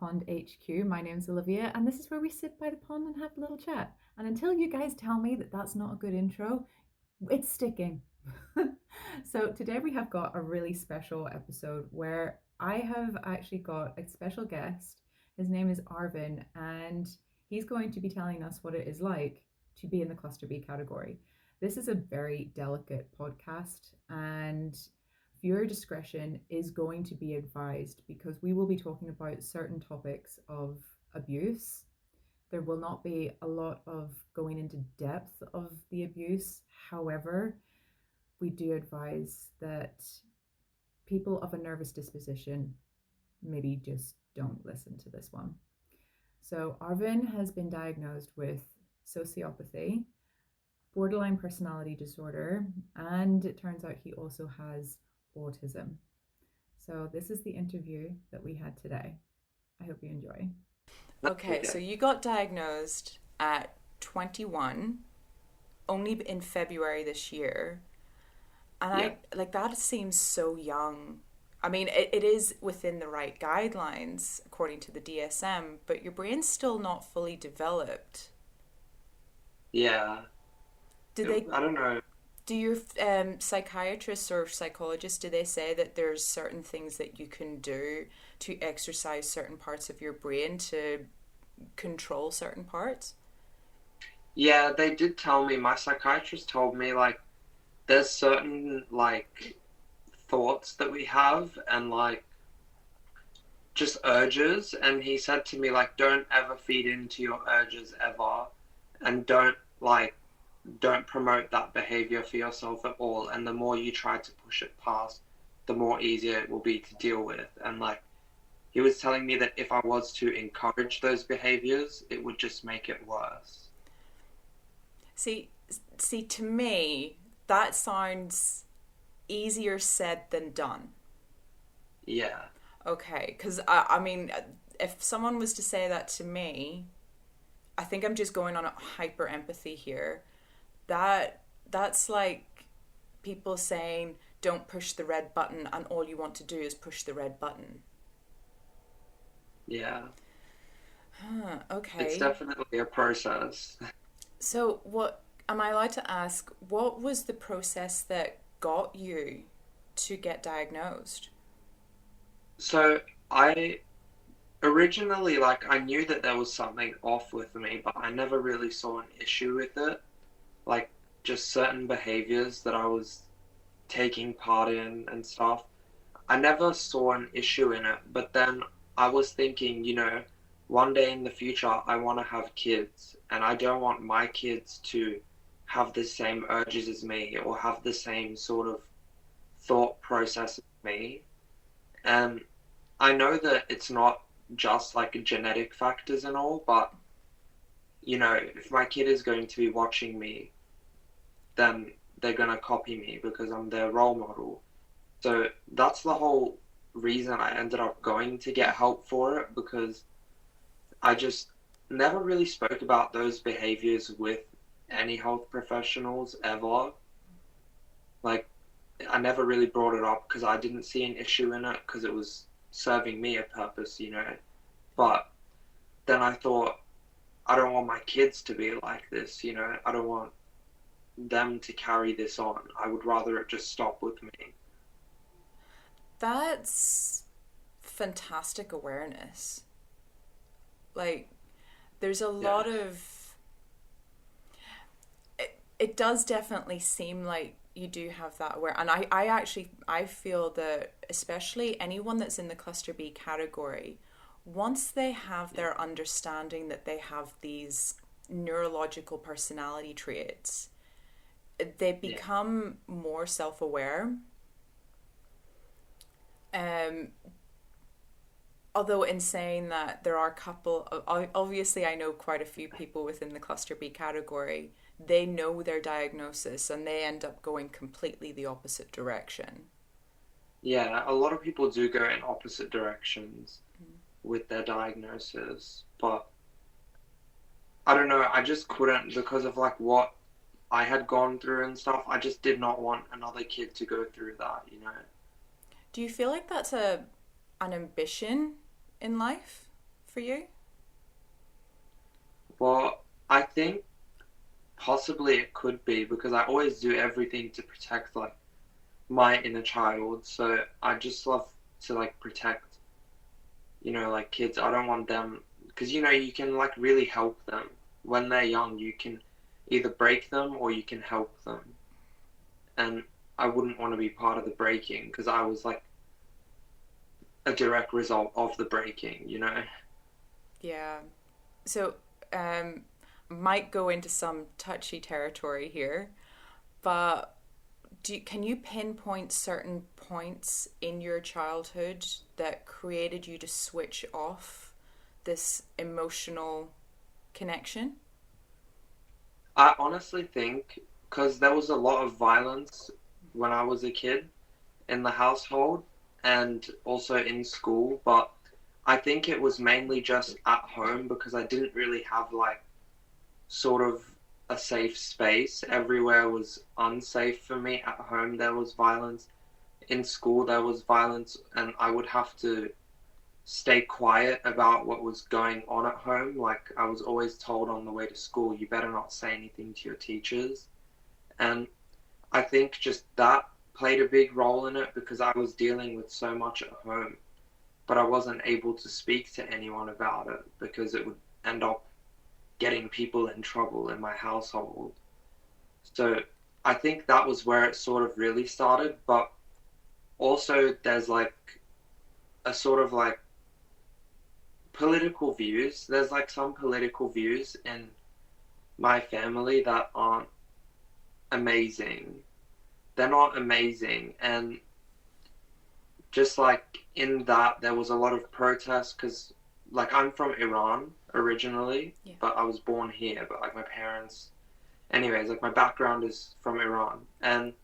TraumaPondHQ. My name's Olivia, and this is where we sit by the pond and have a little chat. And until you guys tell me that that's not a good intro, it's sticking. So today we have got a really special episode where I have actually got a special guest. His name is Arvin, and he's going to be telling us what it is like to be in the cluster B category. This is a very delicate podcast, and viewer discretion is going to be advised because we will be talking about certain topics of abuse. There will not be a lot of going into depth of the abuse. However, we do advise that people of a nervous disposition maybe just don't listen to this one. So Arvin has been diagnosed with sociopathy, borderline personality disorder, and it turns out he also has autism. So this is the interview that we had today. I hope you enjoy. Okay, so you got diagnosed at 21, only in February this year. And that seems so young. I mean, it is within the right guidelines according to the DSM, but your brain's still not fully developed. Yeah. I don't know. Do your psychiatrists or psychologists, do they say that there's certain things that you can do to exercise certain parts of your brain to control certain parts? Yeah, they did tell me. My psychiatrist told me, there's certain, thoughts that we have and, just urges. And he said to me, don't ever feed into your urges ever. And don't promote that behavior for yourself at all. And the more you try to push it past, the more easier it will be to deal with. And he was telling me that if I was to encourage those behaviors, it would just make it worse. See, to me, that sounds easier said than done. Yeah. Okay, because I mean, if someone was to say that to me, I think I'm just going on a hyper empathy here. That's like people saying, don't push the red button, and all you want to do is push the red button. Yeah. Okay. It's definitely a process. So am I allowed to ask, what was the process that got you to get diagnosed? So I originally, I knew that there was something off with me, but I never really saw an issue with it. Just certain behaviors that I was taking part in and stuff. I never saw an issue in it, but then I was thinking, one day in the future, I want to have kids, and I don't want my kids to have the same urges as me or have the same sort of thought process as me. And I know that it's not just genetic factors and all, but if my kid is going to be watching me, then they're going to copy me because I'm their role model. So that's the whole reason I ended up going to get help for it, because I just never really spoke about those behaviors with any health professionals ever. I never really brought it up because I didn't see an issue in it because it was serving me a purpose, But then I thought, I don't want my kids to be like this, I don't want them to carry this on. I would rather it just stop with me. That's fantastic awareness. There's a lot of... It does definitely seem like you do have that aware. And I feel that especially anyone that's in the cluster B category, once they have their understanding that they have these neurological personality traits, they become more self-aware. Although in saying that, there are a couple of, obviously I know quite a few people within the cluster B category, they know their diagnosis and they end up going completely the opposite direction. Yeah, a lot of people do go in opposite directions with their diagnosis, but I don't know, I just couldn't, because of what I had gone through and stuff. I just did not want another kid to go through that, Do you feel like that's an ambition in life? for you? Well, I think possibly it could be because I always do everything to protect like my inner child. So I just love to like protect, like kids. I don't want them because you can like really help them when they're young. You can either break them or you can help them. And I wouldn't want to be part of the breaking because I was like a direct result of the breaking. Yeah. So, might go into some touchy territory here, but can you pinpoint certain points in your childhood that created you to switch off this emotional connection? I honestly think because there was a lot of violence when I was a kid in the household and also in school, but I think it was mainly just at home because I didn't really have like sort of a safe space. Everywhere was unsafe for me. At home there was violence. In school there was violence, and I would have to stay quiet about what was going on at home. Like I was always told on the way to school, you better not say anything to your teachers. And I think just that played a big role in it because I was dealing with so much at home, but I wasn't able to speak to anyone about it because it would end up getting people in trouble in my household. So I think that was where it sort of really started. But also there's like a sort of like political views. There's like some political views in my family that aren't amazing. They're not amazing. And just like in that, there was a lot of protests because like I'm from Iran originally, Yeah. but I was born here. But like my parents, anyways, like my background is from Iran. And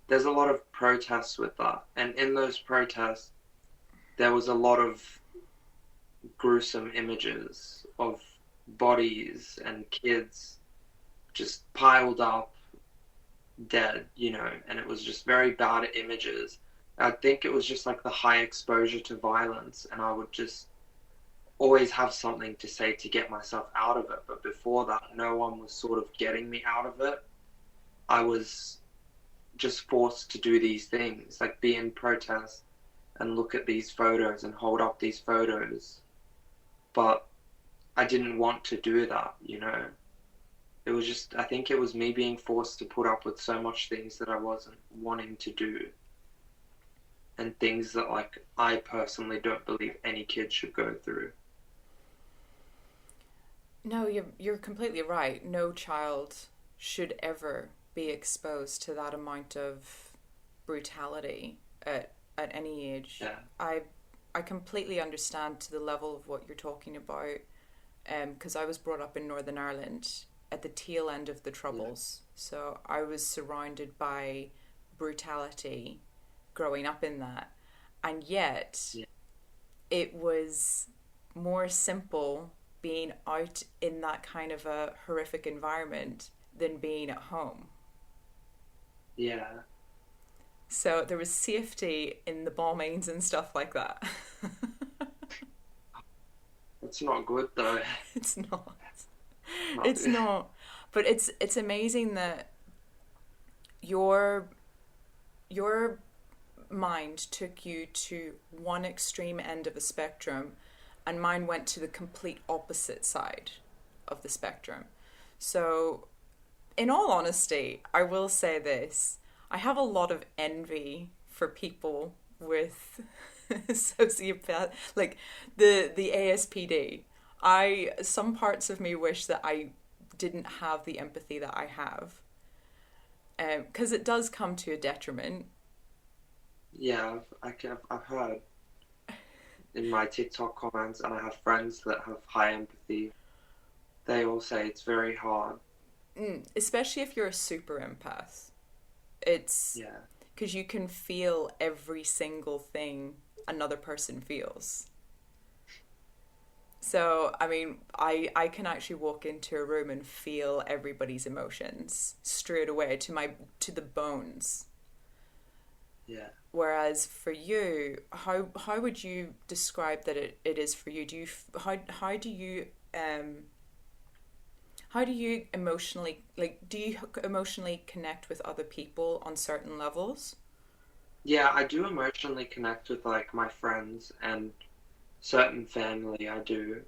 there's a lot of protests with that. And in those protests, there was a lot of gruesome images of bodies and kids just piled up dead, and it was just very bad images. I think it was just like the high exposure to violence, and I would just always have something to say to get myself out of it. But before that, no one was sort of getting me out of it. I was just forced to do these things, like be in protest and look at these photos and hold up these photos. But I didn't want to do that. It was just, I think it was me being forced to put up with so much things that I wasn't wanting to do. And things that, like, I personally don't believe any kid should go through. No, you're completely right. No child should ever be exposed to that amount of brutality at any age. Yeah. I completely understand to the level of what you're talking about, because I was brought up in Northern Ireland at the tail end of the Troubles. Yeah. So I was surrounded by brutality growing up in that. And yet, it was more simple being out in that kind of a horrific environment than being at home. Yeah. So there was safety in the bombings and stuff like that. It's not good though. It's not. It's not. But it's amazing that your mind took you to one extreme end of a spectrum, and mine went to the complete opposite side of the spectrum. So, in all honesty, I will say this. I have a lot of envy for people with sociopath, like the ASPD. Some parts of me wish that I didn't have the empathy that I have, because it does come to a detriment. Yeah, I've heard in my TikTok comments, and I have friends that have high empathy. They all say it's very hard. Especially if you're a super empath. It's because you can feel every single thing another person feels. So, I mean, I can actually walk into a room and feel everybody's emotions straight away to the bones. Yeah. Whereas for you, how would you describe that it is for you? Um how do you emotionally, like, do you emotionally connect with other people on certain levels? Yeah, I do emotionally connect with like my friends and certain family. I do.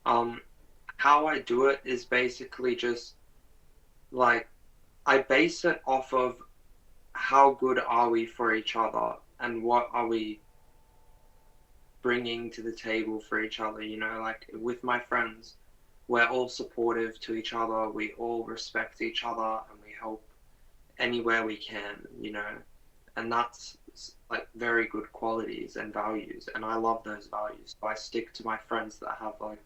Um, how I do it is basically just like I base it off of how good are we for each other and what are we bringing to the table for each other. Like with my friends, we're all supportive to each other, we all respect each other, and we help anywhere we can. And that's like very good qualities and values, and I love those values. So I stick to my friends that have like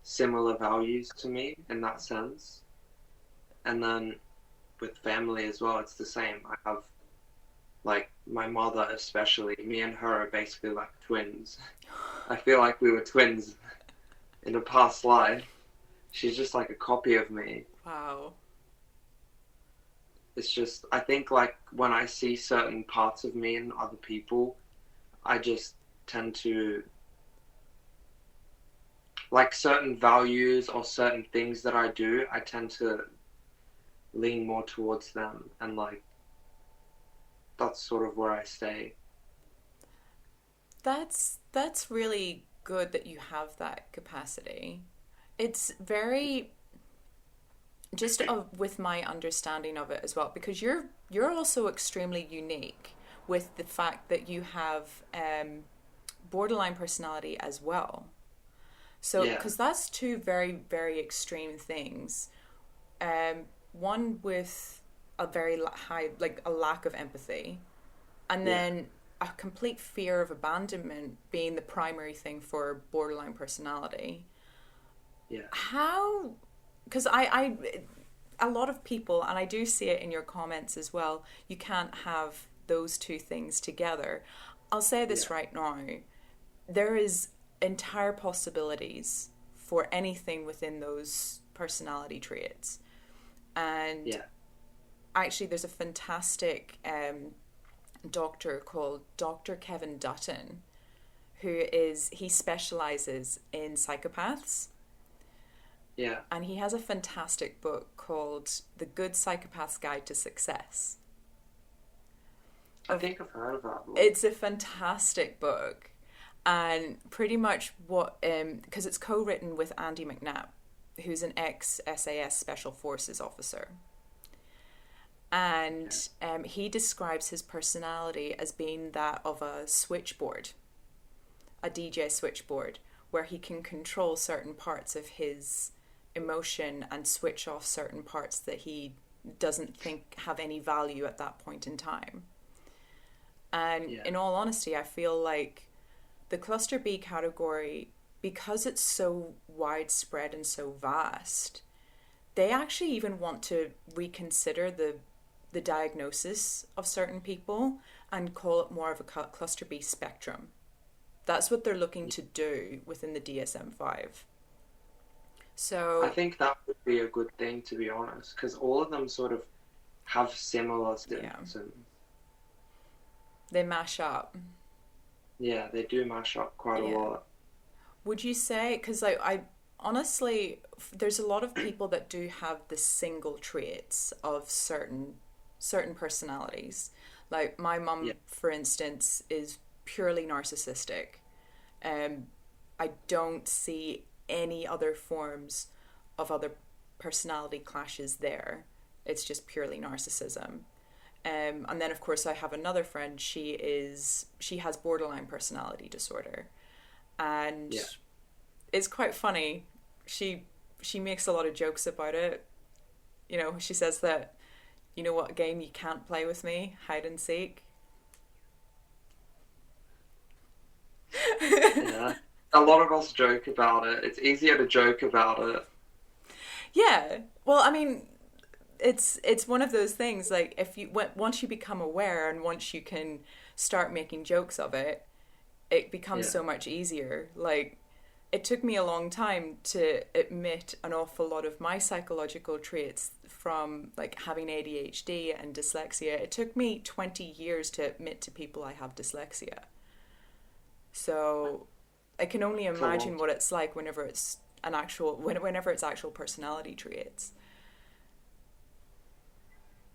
similar values to me in that sense. And then with family as well, it's the same. I have like my mother, especially, me and her are basically like twins. I feel like we were twins in a past life. She's just like a copy of me. Wow. It's just, I think like when I see certain parts of me in other people, I just tend to like certain values or certain things that I do, I tend to lean more towards them, and like that's sort of where I stay. That's really good that you have that capacity. It's very just with my understanding of it as well, because you're also extremely unique with the fact that you have borderline personality as well. So, Yeah, because that's two very, very extreme things. One with a very high, like a lack of empathy, and yeah, then a complete fear of abandonment being the primary thing for borderline personality. yeah, How, because I, a lot of people, and I do see it in your comments as well, you can't have those two things together. I'll say yeah, this right now. There is entire possibilities for anything within those personality traits. And yeah. actually, there's a fantastic doctor called Dr. Kevin Dutton, he specializes in psychopaths. Yeah, And he has a fantastic book called The Good Psychopath's Guide to Success. I think I've heard of that book. It's a fantastic book. And pretty much because it's co-written with Andy McNabb, who's an ex-SAS Special Forces officer. And he describes his personality as being that of a switchboard, a DJ switchboard, where he can control certain parts of his emotion and switch off certain parts that he doesn't think have any value at that point in time. And Yeah, in all honesty, I feel like the cluster B category, because it's so widespread and so vast, they actually even want to reconsider the diagnosis of certain people and call it more of a cluster B spectrum. That's what they're looking to do within the DSM-5. I So, think that would be a good thing, to be honest, because all of them sort of have similar yeah, symptoms. they mash up. Yeah, they do mash up quite a Yeah. lot. Would you say, because I honestly, there's a lot of people that do have the single traits of certain personalities. Like my Yeah, mum, for instance, is purely narcissistic. Um, I don't see any other forms of other personality clashes there. It's just purely narcissism. And then of course I have another friend. She has borderline personality disorder, and yeah. it's quite funny. She makes a lot of jokes about it. You know, she says that, you know what game you can't play with me? Hide and seek. Yeah. A lot of us joke about it. It's easier to joke about it. Yeah. Well, I mean, it's one of those things. Like if you once you become aware and once you can start making jokes of it, it becomes Yeah. so much easier. Like it took me a long time to admit an awful lot of my psychological traits from like having ADHD and dyslexia. It took me 20 years to admit to people I have dyslexia. So I can only It's a long imagine what it's like whenever it's whenever it's actual personality traits.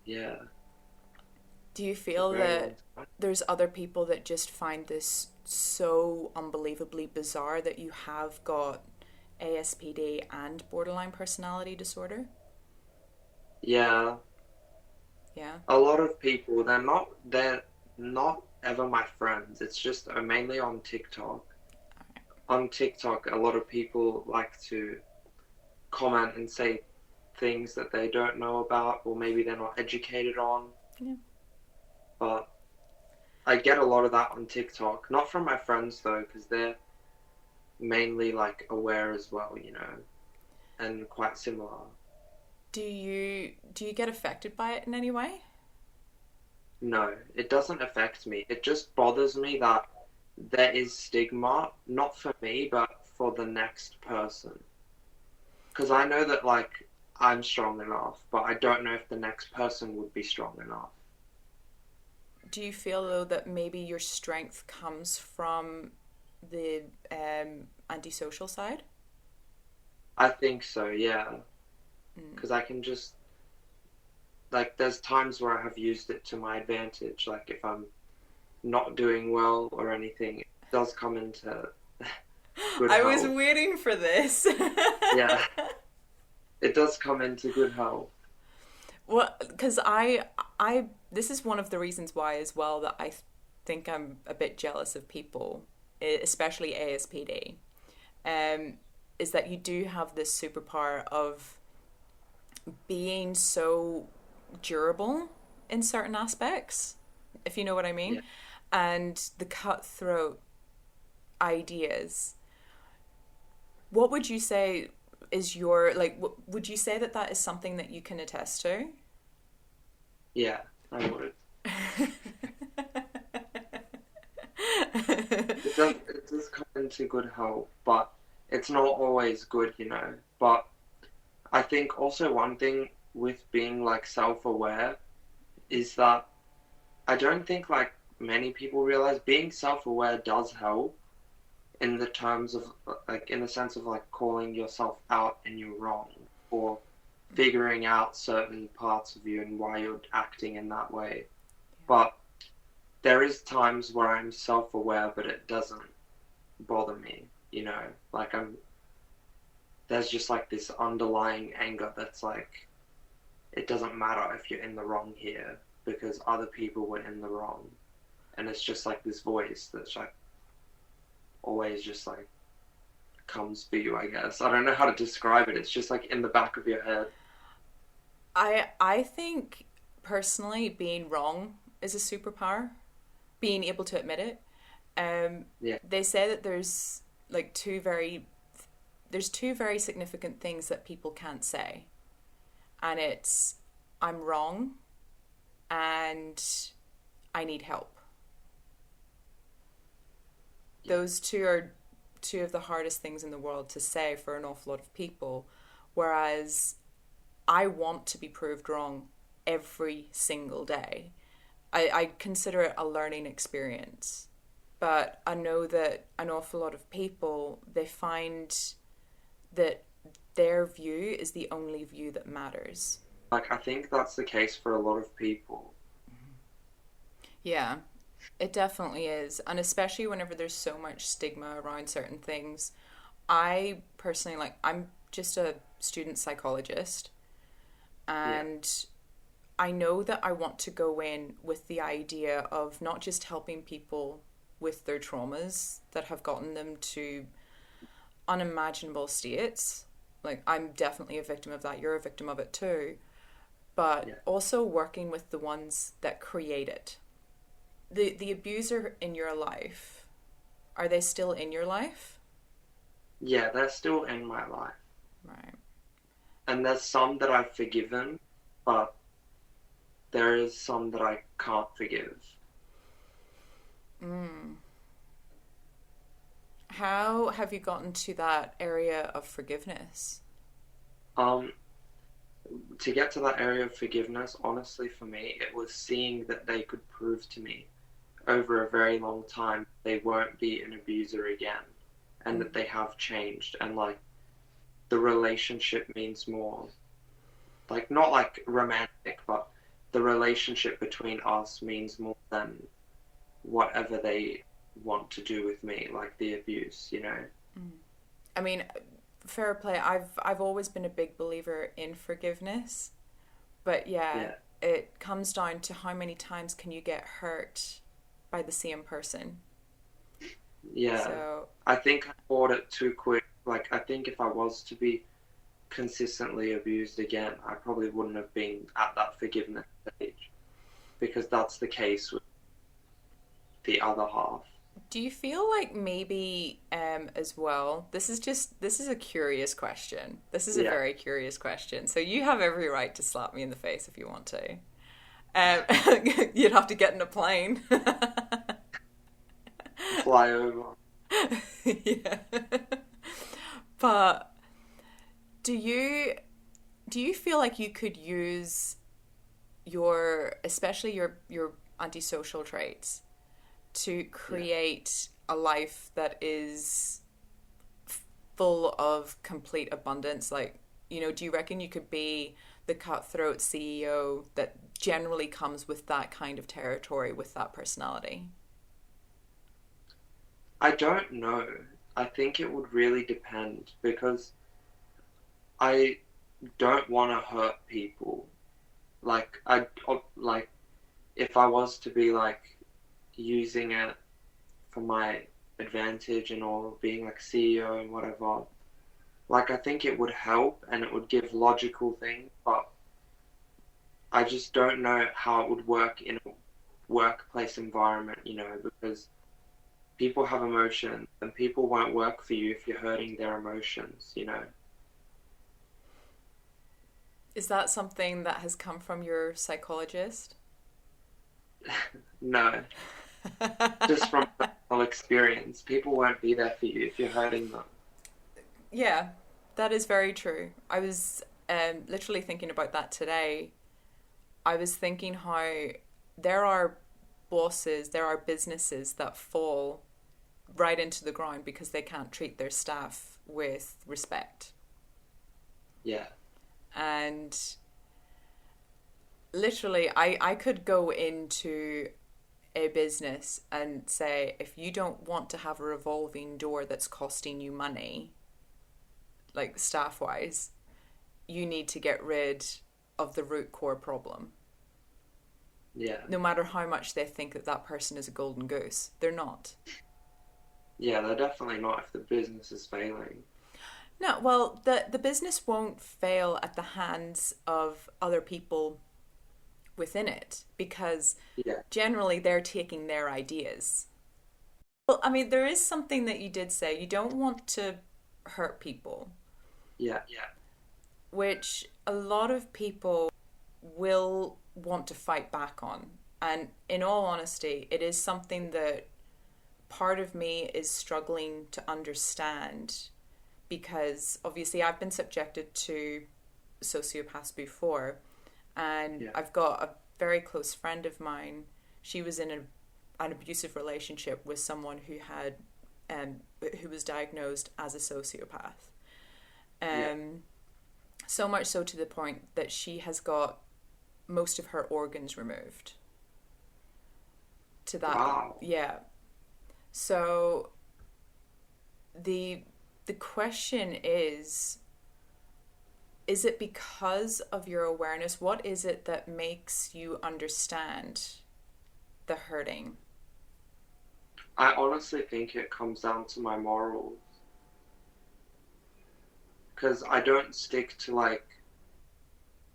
Yeah, Do you it's a feel very long that time. there's other people that just find this so unbelievably bizarre that you have got ASPD and borderline personality disorder? Yeah, Yeah. a lot of people, they're not ever my friends. It's just mainly on TikTok. On TikTok, a lot of people like to comment and say things that they don't know about, or maybe they're not educated on. Yeah. But I get a lot of that on TikTok. Not from my friends though, because they're mainly like aware as well, and quite similar. Do you get affected by it in any way? No, it doesn't affect me. It just bothers me that there is stigma, not for me, but for the next person. Because I know that, like, I'm strong enough, but I don't know if the next person would be strong enough. Do you feel though that maybe your strength comes from the antisocial side? I think so, yeah. Mm. Because I can just, like, there's times where I have used it to my advantage. Like, if I'm not doing well or anything, it does come into good I was help. waiting for this. Yeah, it does come into good help. Well, because this is one of the reasons why as well that I think I'm a bit jealous of people, especially ASPD, is that you do have this superpower of being so durable in certain aspects, if you know what I mean, Yeah. and the cutthroat ideas. What would you say is your like? Would you say that that is something that you can attest to? Yeah, I would. It does come into good health, but it's not always good. But I think also one thing with being like self-aware is that I don't think like many people realize being self-aware does help in the terms of like in the sense of like calling yourself out and you're wrong, or figuring out certain parts of you and why you're acting in that way. But there is times where I'm self-aware, but it doesn't bother me. Like there's just like this underlying anger that's like, it doesn't matter if you're in the wrong here because other people were in the wrong. And it's just like this voice that's like always just like comes for you, I guess. I don't know how to describe it. It's just like in the back of your head. I think personally being wrong is a superpower. Being able to admit it. Yeah. They say that like there's two very significant things that people can't say, and it's I'm wrong and I need help. Those two are two of the hardest things in the world to say for an awful lot of people, whereas I want to be proved wrong every single day. I consider it a learning experience. But I know that an awful lot of people, they find that their view is the only view that matters. Like I think that's the case for a lot of people. Yeah, it definitely is. And especially whenever there's so much stigma around certain things. I personally, like, I'm just a student psychologist. Yeah. And I know that I want to go in with the idea of not just helping people with their traumas that have gotten them to unimaginable states. Like, I'm definitely a victim of that. You're a victim of it too. But Yeah. also working with the ones that create it. The abuser in your life, are they still in your life? Yeah, they're still in my life. Right. And there's some that I've forgiven, but there is some that I can't forgive. How have you gotten to that area of forgiveness? Um, to get to that area of forgiveness, honestly, for me, it was seeing that they could prove to me over a very long time they won't be an abuser again, and Mm. that they have changed, and like the relationship means more. Like, not like romantic, but the relationship between us means more than whatever they want to do with me, like the abuse, you know? Mm. I mean, fair play. I've always been a big believer in forgiveness, but yeah, Yeah. it comes down to how many times can you get hurt by the same person. Yeah. So, I think I bought it too quick. Like, I think if I was to be consistently abused again, I probably wouldn't have been at that forgiveness stage because that's the case with the other half. do you feel like maybe as well, this is a curious question. This is a Yeah. very curious question. So you have every right to slap me in the face if you want to. You'd have to get in a plane. Fly over. Yeah. But do you do you feel like you could use your especially your antisocial traits to Yeah. create a life that is full of complete abundance? Like, do you reckon you could be the cutthroat CEO that generally comes with that kind of territory, with that personality? I don't know. I think it would really depend because I don't want to hurt people. Like like if I was to be like using it for my advantage and all, being like CEO and whatever, like I think it would help and it would give logical things, but I just don't know how it would work in a workplace environment, because people have emotions and people won't work for you if you're hurting their emotions. Is that something that has come from your psychologist? No, just from personal experience, people won't be there for you if you're hurting them. Yeah, that is very true. I was literally thinking about that today. I was thinking how there are bosses, there are businesses that fall right into the ground because they can't treat their staff with respect. Yeah, And literally, I could go into a business and say, if you don't want to have a revolving door that's costing you money, like staff wise, you need to get rid of the root core problem. yeah, No matter how much they think that that person is a golden goose, they're not. yeah. They're definitely not if the business is failing. No, well, the business won't fail at the hands of other people within it because Yeah, generally they're taking their ideas. Well, I mean, there is something that you did say. You don't want to hurt people, yeah, yeah, which a lot of people will want to fight back on. And in all honesty, it is something that part of me is struggling to understand because obviously I've been subjected to sociopaths before, and yeah, I've got a very close friend of mine. She was in an abusive relationship with someone who was diagnosed as a sociopath. yeah. So much so to the point that she has got most of her organs removed. To that, Wow. yeah. So the the question is it because of your awareness? What is it that makes you understand the hurting? I honestly think it comes down to my morals because I don't stick to like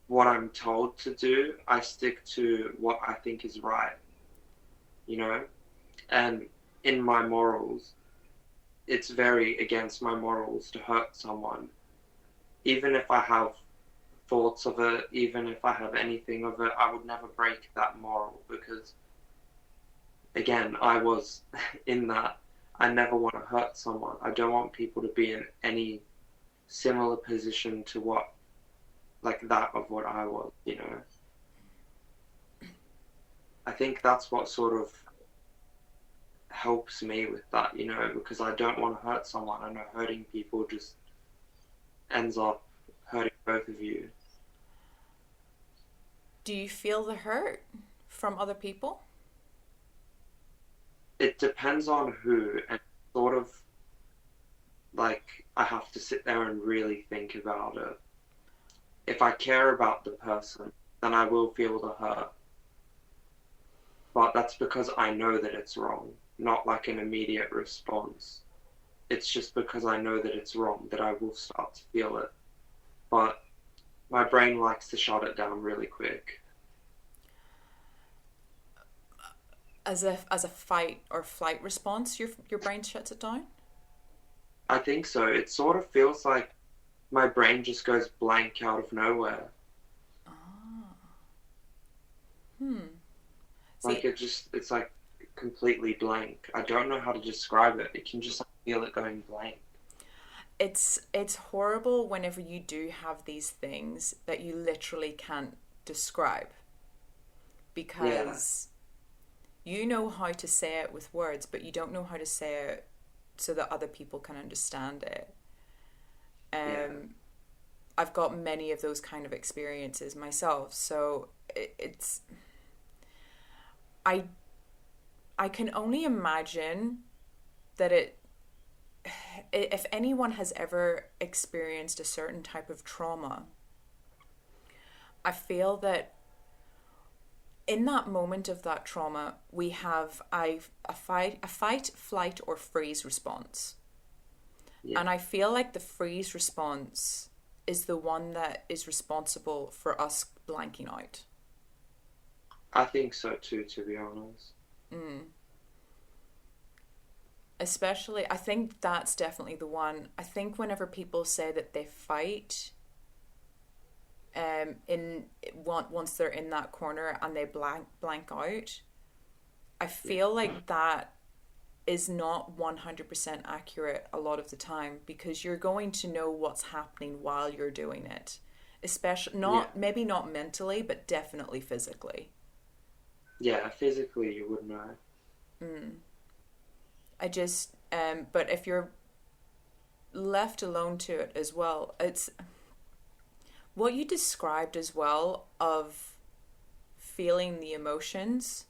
what I'm told to do. I stick to what I think is right, you know? And in my morals, it's very against my morals to hurt someone. Even if I have thoughts of it, even if I have anything of it, I would never break that moral because, again, I was in that. I never want to hurt someone. I don't want people to be in any similar position to what, like that of what I was, you know. I think that's what sort of helps me with that, you know, because I don't want to hurt someone. I know hurting people just ends up hurting both of you. Do you feel the hurt from other people? It depends on who, and sort of like I have to sit there and really think about it. If I care about the person, then I will feel the hurt. But that's because I know that it's wrong, not like an immediate response. It's just because I know that it's wrong that I will start to feel it. But my brain likes to shut it down really quick. As a fight or flight response, your brain shuts it down? I think so. It sort of feels like my brain just goes blank out of nowhere. Ah. Like See, it's like completely blank. I don't know how to describe it. You can just feel it going blank. it's horrible whenever you do have these things that you literally can't describe, Yeah, because you know how to say it with words, but you don't know how to say it so that other people can understand it. yeah, Um, I've got many of those kind of experiences myself, so it's I I can only imagine that if anyone has ever experienced a certain type of trauma, I feel that in that moment of that trauma, we have a fight, flight, or freeze response. yeah. And I feel like the freeze response is the one that is responsible for us blanking out. I think so too, to be honest. Especially, I think that's definitely the one. I think whenever people say that they fight, in once they're in that corner and they blank out, I Yeah, feel like that is not 100% accurate a lot of the time, because you're going to know what's happening while you're doing it, especially yeah, not maybe not mentally but definitely physically. yeah. Physically, you would know. I just but if you're left alone to it as well, it's what you described as well of feeling the emotions.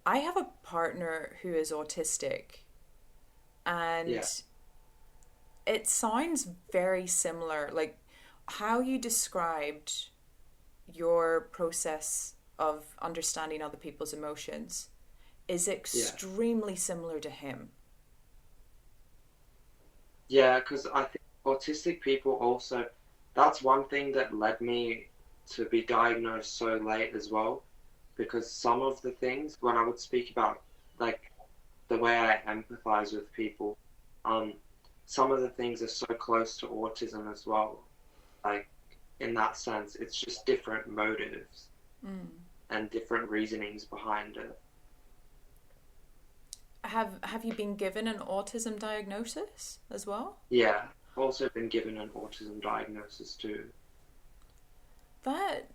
I have a partner who is autistic, and Yeah, it sounds very similar. Like how you described your process of understanding other people's emotions is yeah, extremely similar to him. yeah. Because I think autistic people also. That's one thing that led me to be diagnosed so late as well. Because some of the things when I would speak about like the way I empathize with people, um, some of the things are so close to autism as well. Like in that sense, it's just different motives and different reasonings behind it. Have you been given an autism diagnosis as well? Yeah, I've also been given an autism diagnosis too. That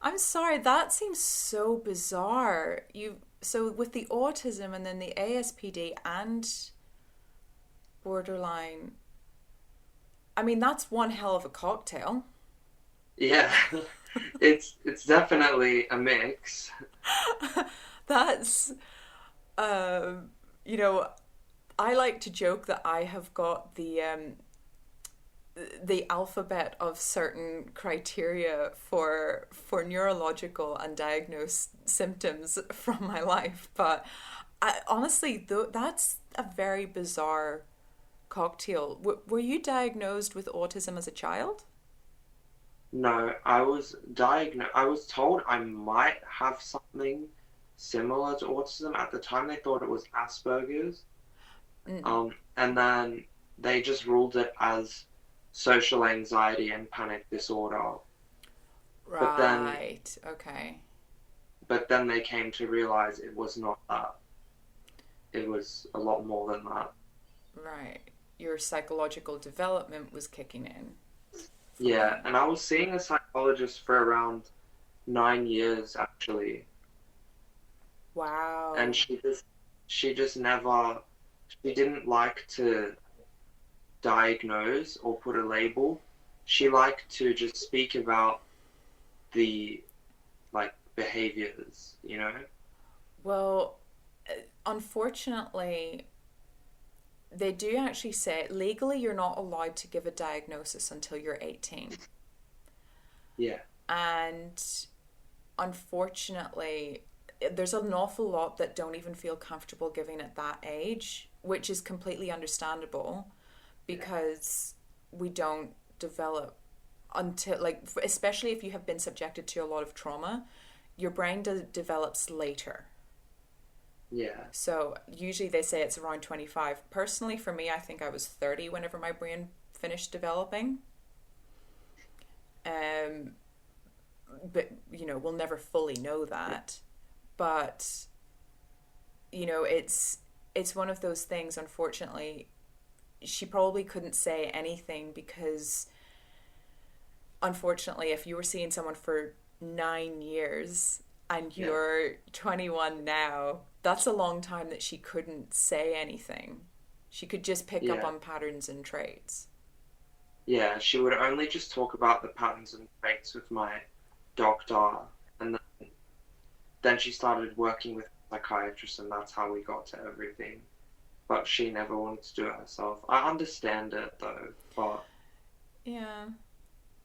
I'm sorry, that seems so bizarre. You so with the autism and then the ASPD and borderline. I mean, that's one hell of a cocktail. Yeah, it's definitely a mix. That's um you know, I like to joke that I have got the alphabet of certain criteria for neurological and diagnosed symptoms from my life, but honestly, though, that's a very bizarre cocktail. Were you diagnosed with autism as a child? No, I was diagnosed. I was told I might have something similar to autism. At the time, they thought it was Asperger's. And then they just ruled it as social anxiety and panic disorder. But then, Right. Okay. but then they came to realize it was not that. it was a lot more than that. Right. Your psychological development was kicking in from Yeah, then. and I was seeing a psychologist for around 9 years actually, and Wow. she just never, she didn't like to diagnose or put a label. She liked to just speak about the like behaviors, you know? Well, unfortunately, they do actually say legally you're not allowed to give a diagnosis until you're 18. Yeah, And unfortunately, there's an awful lot that don't even feel comfortable giving at that age, which is completely understandable yeah, because we don't develop until, like, especially if you have been subjected to a lot of trauma, your brain develops later. yeah, So usually they say it's around 25. Personally, for me, I think I was 30 whenever my brain finished developing. Um, but, we'll never fully know that. But, it's one of those things, unfortunately. She probably couldn't say anything because, unfortunately, if you were seeing someone for 9 years and yeah, you're 21 now, that's a long time that she couldn't say anything. She could just pick up yeah, on patterns and traits. yeah. She would only just talk about the patterns and traits with my doctor, and then she started working with a psychiatrist, and that's how we got to everything. But she never wanted to do it herself. I understand it though, but Yeah.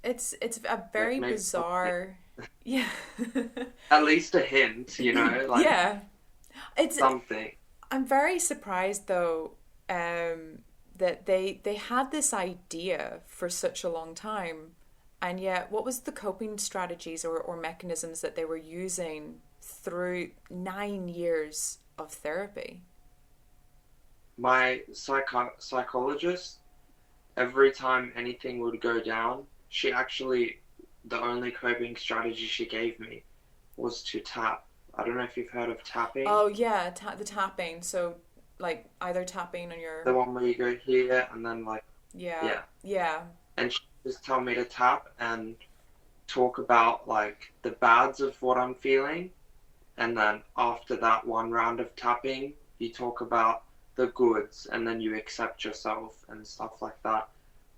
It's a like very maybe something, bizarre. Yeah. at least a hint, you know, like Yeah. It's something. I'm very surprised though, that they had this idea for such a long time, and yet what was the coping strategies or mechanisms that they were using through 9 years of therapy? My psychologist, every time anything would go down, she actually, the only coping strategy she gave me was to tap. I don't know if you've heard of tapping, Oh yeah, the tapping. So like either tapping on the your one where you go here and then like, yeah yeah. yeah And she just tell me to tap and talk about like the bads of what I'm feeling. And then after that one round of tapping, you talk about the goods and then you accept yourself and stuff like that.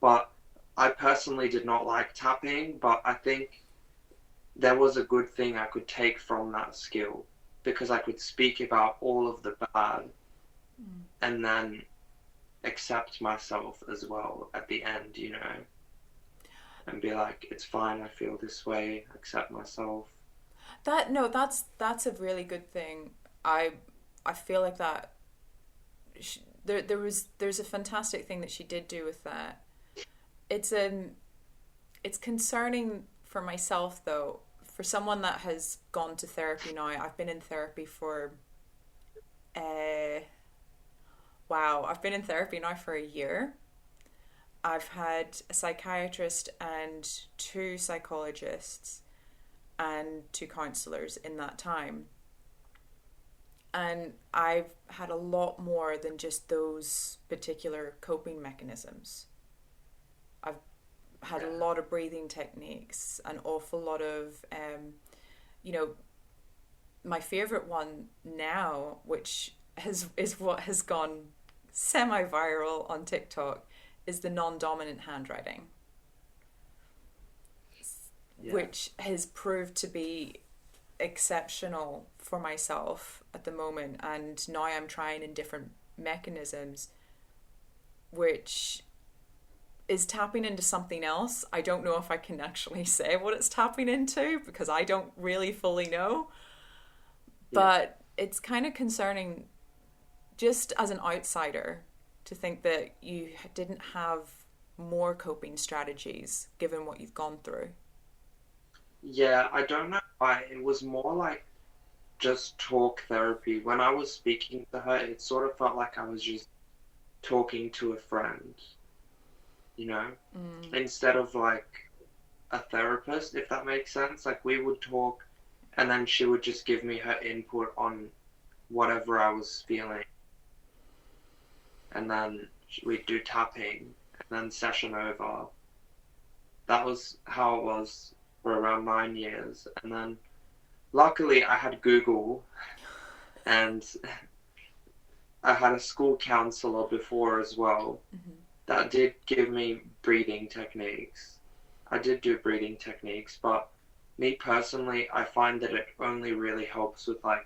But I personally did not like tapping, but I think there was a good thing I could take from that skill because I could speak about all of the bad and then accept myself as well at the end, you know, and be like, it's fine, I feel this way, accept myself. that no that's a really good thing. I feel like that there's a fantastic thing that she did do with that. It's concerning for myself though, for someone that has gone to therapy now. I've been in therapy for uh wow, I've been in therapy now for a year. I've had a psychiatrist and two psychologists and two counselors in that time. And I've had a lot more than just those particular coping mechanisms. I've had a Yeah, lot of breathing techniques, an awful lot of, you know, my favorite one now, which is what has gone semi-viral on TikTok, is the non-dominant handwriting, yeah, which has proved to be exceptional for myself at the moment. And now I'm trying in different mechanisms, which is tapping into something else. I don't know if I can actually say what it's tapping into because I don't really fully know. yeah. But it's kind of concerning just as an outsider to think that you didn't have more coping strategies given what you've gone through. Yeah, I don't know why. It was more like just talk therapy. When I was speaking to her, it sort of felt like I was just talking to a friend, you know, Mm, instead of like a therapist, if that makes sense. Like we would talk and then she would just give me her input on whatever I was feeling. and then we'd do tapping, and then session over. That was how it was for around 9 years. And then luckily I had Google, and I had a school counselor before as well that did give me breathing techniques. I did do breathing techniques, but me personally, I find that it only really helps with like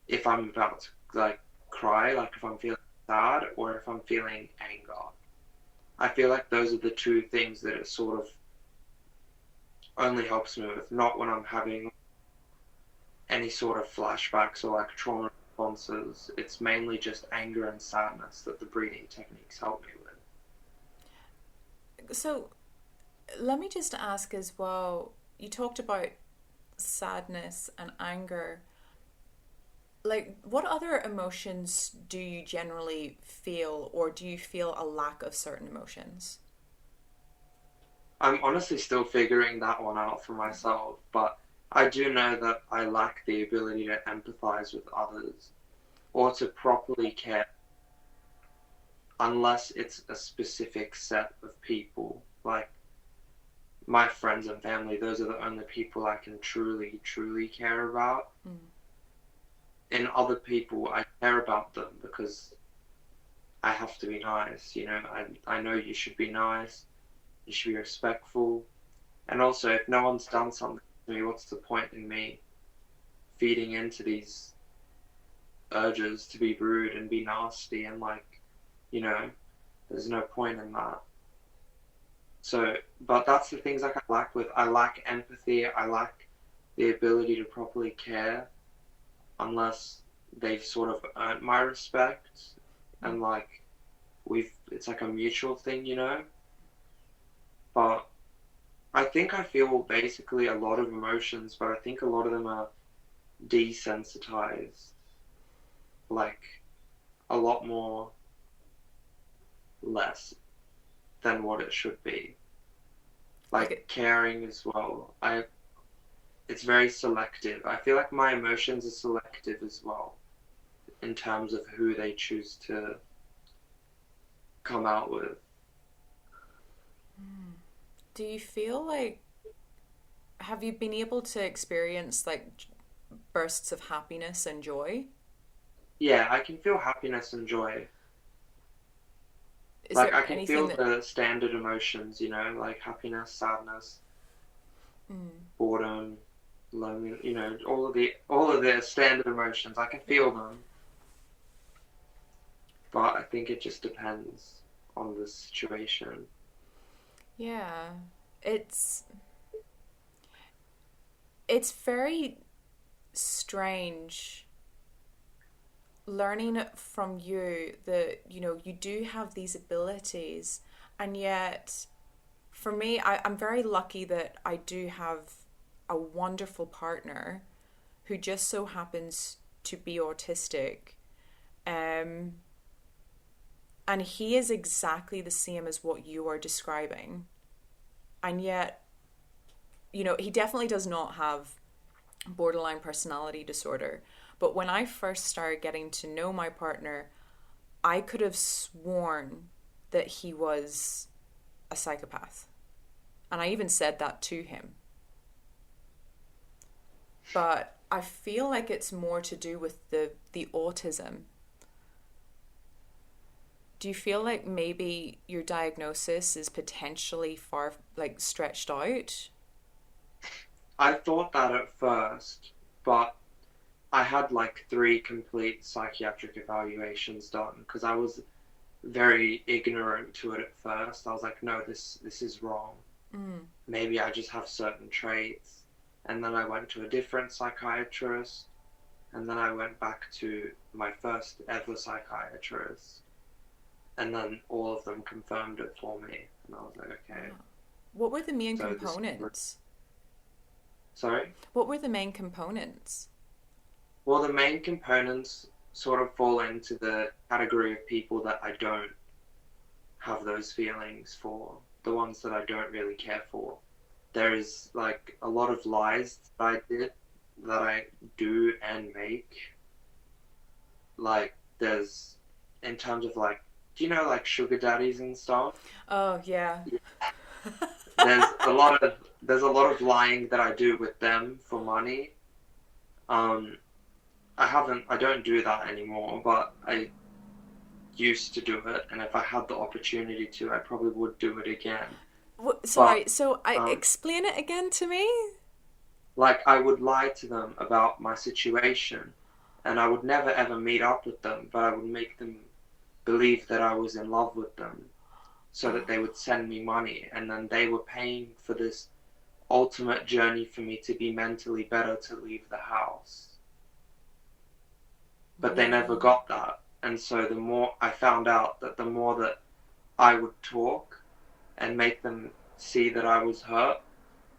if I'm about to like cry, like if I'm feeling sad or if I'm feeling anger. I feel like those are the two things that it sort of only helps me with, not when I'm having any sort of flashbacks or like trauma responses. It's mainly just anger and sadness that the breathing techniques help me with. So let me just ask as well, you talked about sadness and anger. Like, what other emotions do you generally feel, or do you feel a lack of certain emotions? I'm honestly still figuring that one out for myself, but I do know that I lack the ability to empathize with others or to properly care unless it's a specific set of people. Like my friends and family, those are the only people I can truly, truly care about. In other people, I care about them because I have to be nice, you know. I know you should be nice, you should be respectful. And also, if no one's done something to me, what's the point in me feeding into these urges to be rude and be nasty and like, you know, there's no point in that. So, but that's the things like I lack with. I lack empathy. I lack the ability to properly care unless they've sort of earned my respect and like it's like a mutual thing, you know. But I think I feel basically a lot of emotions, but I think a lot of them are desensitized, like a lot more less than what it should be. Like caring as well. It's very selective. I feel like my emotions are selective as well in terms of who they choose to come out with. Do you feel like, have you been able to experience like bursts of happiness and joy? Yeah, I can feel happiness and joy. Is Like there I can anything feel that the standard emotions, you know, like happiness, sadness, boredom, lonely, you know, all of the standard emotions. I can feel them, but I think it just depends on the situation. yeah, it's it's very strange learning from you that, you know, you do have these abilities, and yet for me, I'm very lucky that I do have a wonderful partner who just so happens to be autistic. Um, and he is exactly the same as what you are describing. And yet, you know, he definitely does not have borderline personality disorder. But when I first started getting to know my partner, I could have sworn that he was a psychopath. And I even said that to him. But I feel like it's more to do with the autism. Do you feel like maybe your diagnosis is potentially far, like, stretched out? I thought that at first, but I had like 3 complete psychiatric evaluations done because I was very ignorant to it at first. I was like, no, this is wrong. Maybe I just have certain traits. And then I went to a different psychiatrist, and then I went back to my first ever psychiatrist, and then all of them confirmed it for me, and I was like, okay. What were the main So components? Sorry? What were the main components? Well, the main components sort of fall into the category of people that I don't have those feelings for, the ones that I don't really care for. There is like a lot of lies that I do and make. Like there's in terms of like, do you know like sugar daddies and stuff? Oh, yeah. There's a lot of lying that I do with them for money. Um, I don't do that anymore, but I used to do it, and if I had the opportunity to, I probably would do it again. But Sorry, so I um, explain it again to me? like I would lie to them about my situation, and I would never ever meet up with them, but I would make them believe that I was in love with them, so that they would send me money, and then they were paying for this ultimate journey for me to be mentally better to leave the house. But they never got that. And so the more I found out that the more that I would talk and make them see that I was hurt,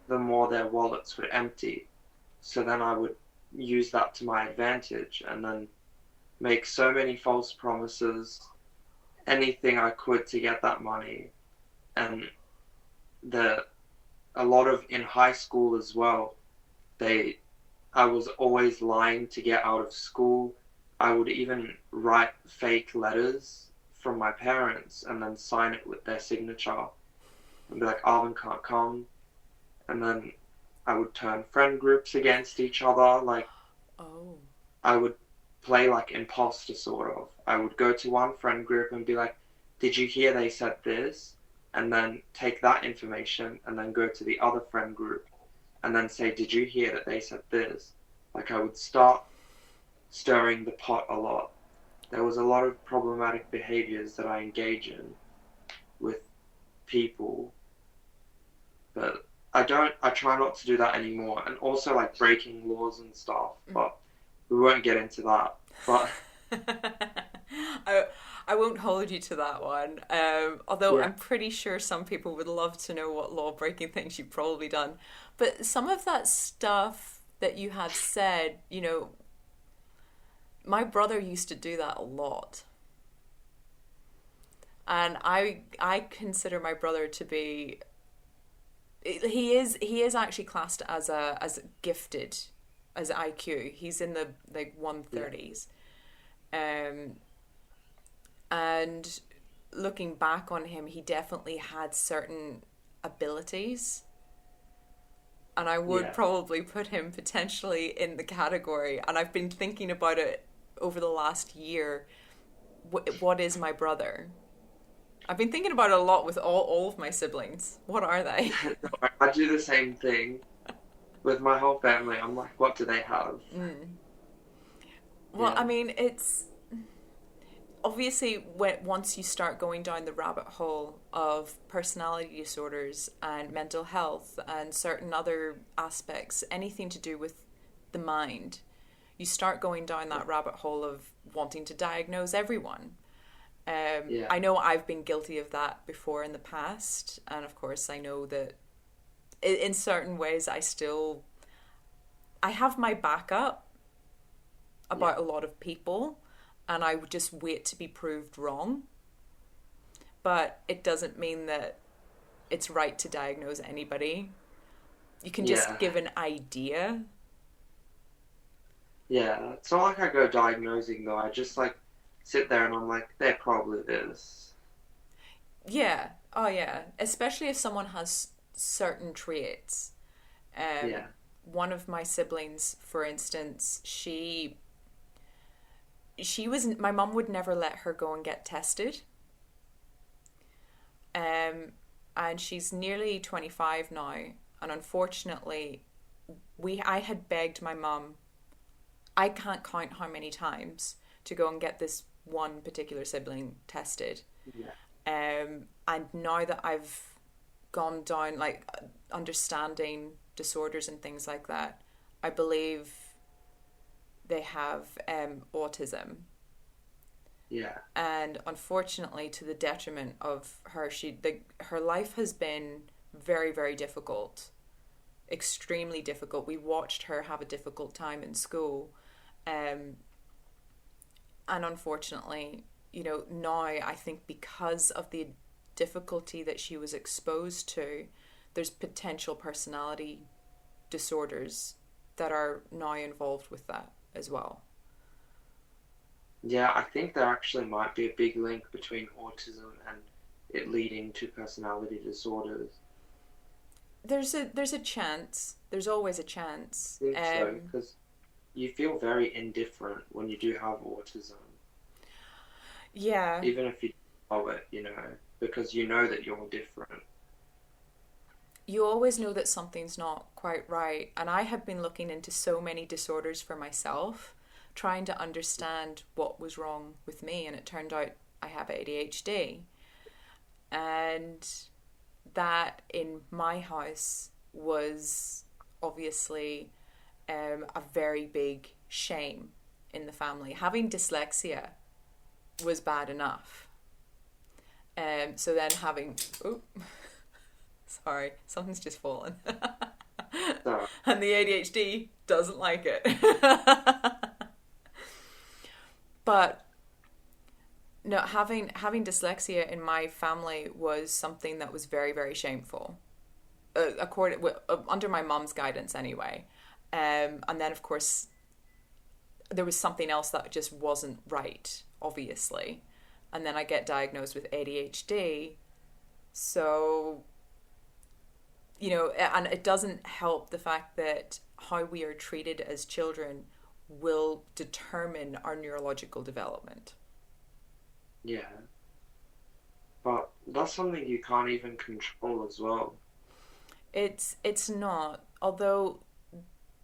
the more their wallets would empty. So then I would use that to my advantage and then make so many false promises, anything I could to get that money. And a lot of in high school as well, I was always lying to get out of school. I would even write fake letters from my parents and then sign it with their signature and be like, Arvin can't come. And then I would turn friend groups against each other. Like, Oh. I would play like imposter, sort of. I would go to one friend group and be like, did you hear they said this? And then take that information and then go to the other friend group and then say, did you hear that they said this? Like, I would start stirring the pot a lot. There was a lot of problematic behaviors that I engage in with people, but I try not to do that anymore. And also like breaking laws and stuff, but we won't get into that. But I won't hold you to that one. Although yeah. I'm pretty sure some people would love to know what law breaking things you've probably done. But some of that stuff that you have said, you know, my brother used to do that a lot. And I consider my brother to be, he is actually classed as gifted, as IQ. He's in the like 130s. And looking back on him, he definitely had certain abilities. And I would probably put him potentially in the category. And I've been thinking about it over the last year. What is my brother? I've been thinking about it a lot with all of my siblings. What are they? I do the same thing with my whole family. I'm like, what do they have? Well, I mean, it's obviously once you start going down the rabbit hole of personality disorders and mental health and certain other aspects, anything to do with the mind, you start going down that rabbit hole of wanting to diagnose everyone. I know I've been guilty of that before in the past, and of course I know that in certain ways I have my backup about a lot of people, and I would just wait to be proved wrong. But it doesn't mean that it's right to diagnose anybody. You can just give an idea. Yeah, it's not like I go diagnosing though. I just like sit there and I'm like, they're probably this. Yeah. Oh yeah. Especially if someone has certain traits. One of my siblings, for instance, she was, my mum would never let her go and get tested. And she's nearly 25 now, and unfortunately I had begged my mum, I can't count how many times, to go and get this one particular sibling tested. And now that I've gone down like understanding disorders and things like that, I believe they have autism. And unfortunately, to the detriment of her, her life has been very, very difficult, extremely difficult. We watched her have a difficult time in school, and unfortunately, you know, now I think because of the difficulty that she was exposed to, there's potential personality disorders that are now involved with that as well. Yeah, I think there actually might be a big link between autism and it leading to personality disorders. There's a chance. There's always a chance. I think so, because you feel very indifferent when you do have autism, Yeah. even if you don't know it, because you know that you're different. You always know that something's not quite right. And I have been looking into so many disorders for myself, trying to understand what was wrong with me. And it turned out I have ADHD. And that in my house was obviously a very big shame in the family. Having dyslexia was bad enough. So then having, oh, sorry, something's just fallen. So, And the ADHD doesn't like it. But no, having dyslexia in my family was something that was very, very shameful. Under my mom's guidance anyway. And then of course there was something else that just wasn't right, obviously. And then I get diagnosed with ADHD. So, and it doesn't help the fact that how we are treated as children will determine our neurological development. yeah, but that's something you can't even control as well. It's not, although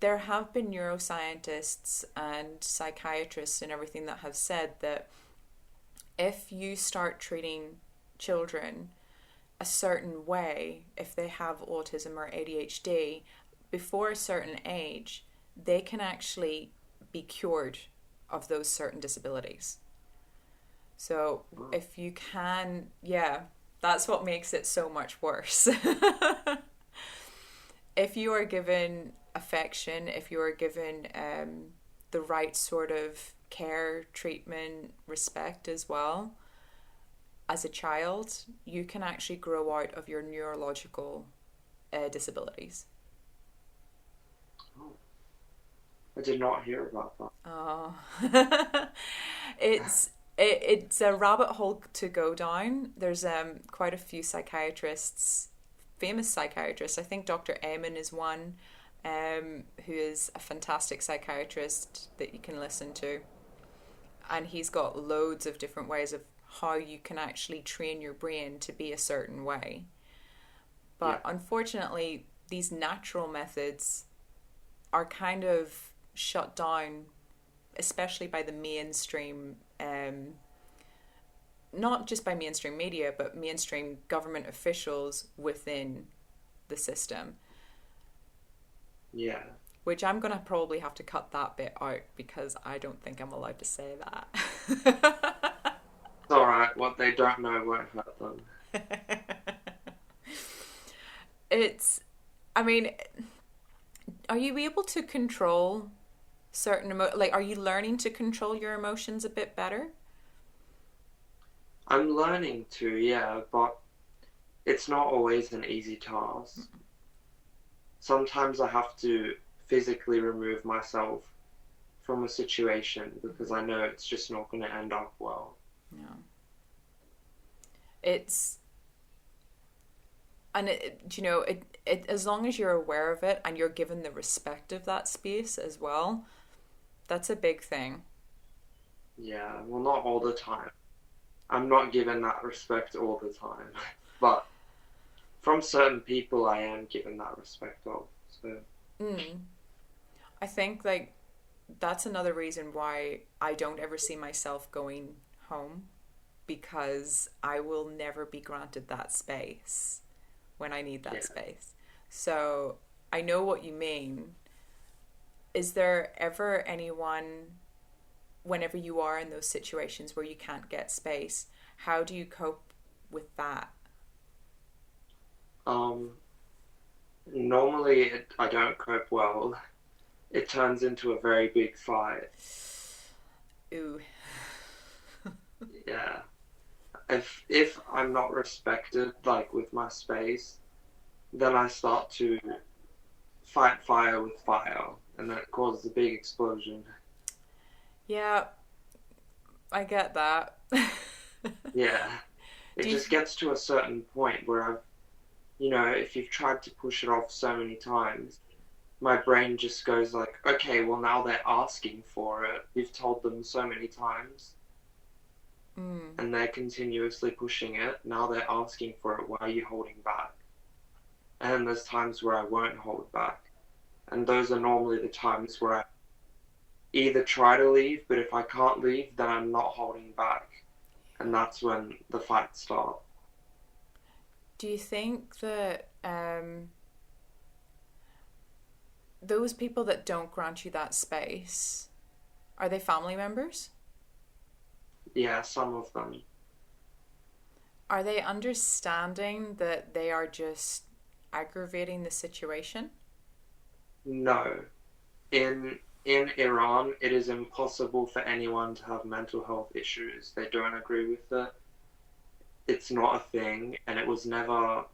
there have been neuroscientists and psychiatrists and everything that have said that if you start treating children a certain way, if they have autism or ADHD, before a certain age, they can actually be cured of those certain disabilities. So if you can, yeah, that's what makes it so much worse. If you are given affection, if you are given the right sort of care, treatment, respect as well, as a child, you can actually grow out of your neurological disabilities. Oh, I did not hear about that. Oh, it's a rabbit hole to go down. There's quite a few psychiatrists, famous psychiatrists. I think Dr. Amen is one, who is a fantastic psychiatrist that you can listen to, and he's got loads of different ways of how you can actually train your brain to be a certain way. Yeah, But unfortunately, these natural methods are kind of shut down, especially by the mainstream, not just by mainstream media, but mainstream government officials within the system, yeah. which I'm going to probably have to cut that bit out because I don't think I'm allowed to say that. It's alright. What they don't know won't hurt them. It's, I mean, are you able to control like, are you learning to control your emotions a bit better? I'm learning to, yeah, but it's not always an easy task. Sometimes I have to physically remove myself from a situation because I know it's just not going to end up well. Yeah. It's, and it as long as you're aware of it and you're given the respect of that space as well, that's a big thing. Yeah, well, not all the time. I'm not given that respect all the time, but from certain people, I am given that respect of. So, Mm. I think like that's another reason why I don't ever see myself going home, because I will never be granted that space when I need that yeah. space. So I know what you mean. Is there ever anyone, whenever you are in those situations where you can't get space, how do you cope with that? Um, Normally, I don't cope well. It turns into a very big fight. Ooh. Yeah. If I'm not respected, like with my space, then I start to fight fire with fire, and then it causes a big explosion. Yeah, I get that. Yeah. It Do you, just gets to a certain point where if you've tried to push it off so many times, my brain just goes like, okay, well now they're asking for it. We've told them so many times mm, and they're continuously pushing it. Now they're asking for it. Why are you holding back? And then there's times where I won't hold back. And those are normally the times where I either try to leave, but if I can't leave, then I'm not holding back. And that's when the fights start. do you think that those people that don't grant you that space, are they family members? Yeah, some of them. Are they understanding that they are just aggravating the situation? No. In Iran, it is impossible for anyone to have mental health issues. They don't agree with it. It's not a thing, and it was never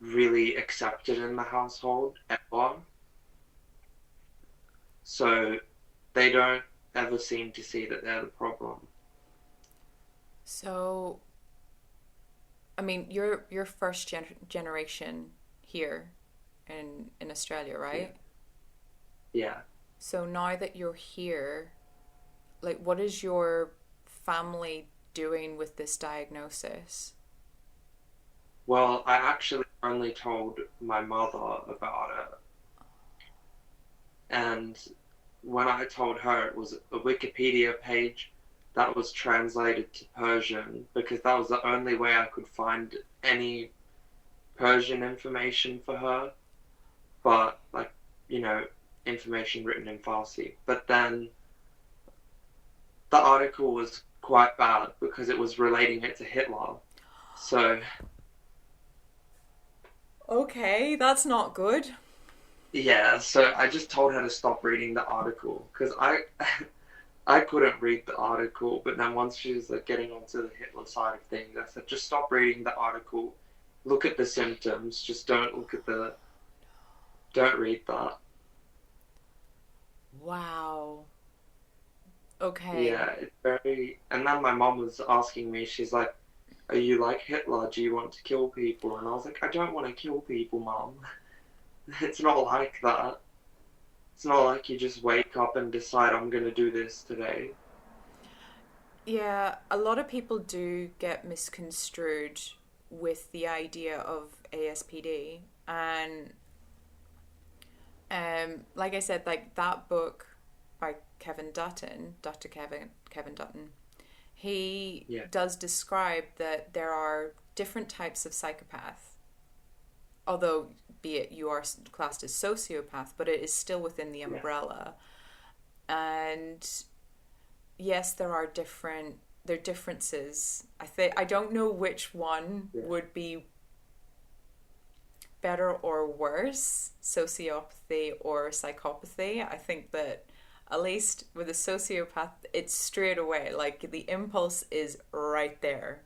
really accepted in the household ever. So they don't ever seem to see that they're the problem. So, I mean, you're first generation here in Australia, right? Yeah. So now that you're here, like, what is your family doing with this diagnosis? Well, I actually only told my mother about it. And when I told her, it was a Wikipedia page that was translated to Persian because that was the only way I could find any Persian information for her. But, like, information written in Farsi. But then the article was quite bad because it was relating it to Hitler. So, Okay, that's not good. yeah, so I just told her to stop reading the article because I couldn't read the article, but then once she was like getting onto the Hitler side of things, I said just stop reading the article, look at the symptoms, just don't read that. Wow. Okay. Yeah, it's very. And then my mom was asking me, she's like, "Are you like Hitler? Do you want to kill people?" And I was like, "I don't want to kill people, Mom. It's not like that. It's not like you just wake up and decide I'm gonna do this today." Yeah, a lot of people do get misconstrued with the idea of ASPD. And like I said, like that book by Kevin Dutton, Dr. Kevin Dutton, he Yeah, does describe that there are different types of psychopath. Although, be it you are classed as sociopath, but it is still within the yeah, umbrella. And yes, there are differences. I don't know which one yeah, would be better or worse, sociopathy or psychopathy. I think that at least with a sociopath, it's straight away. Like the impulse is right there.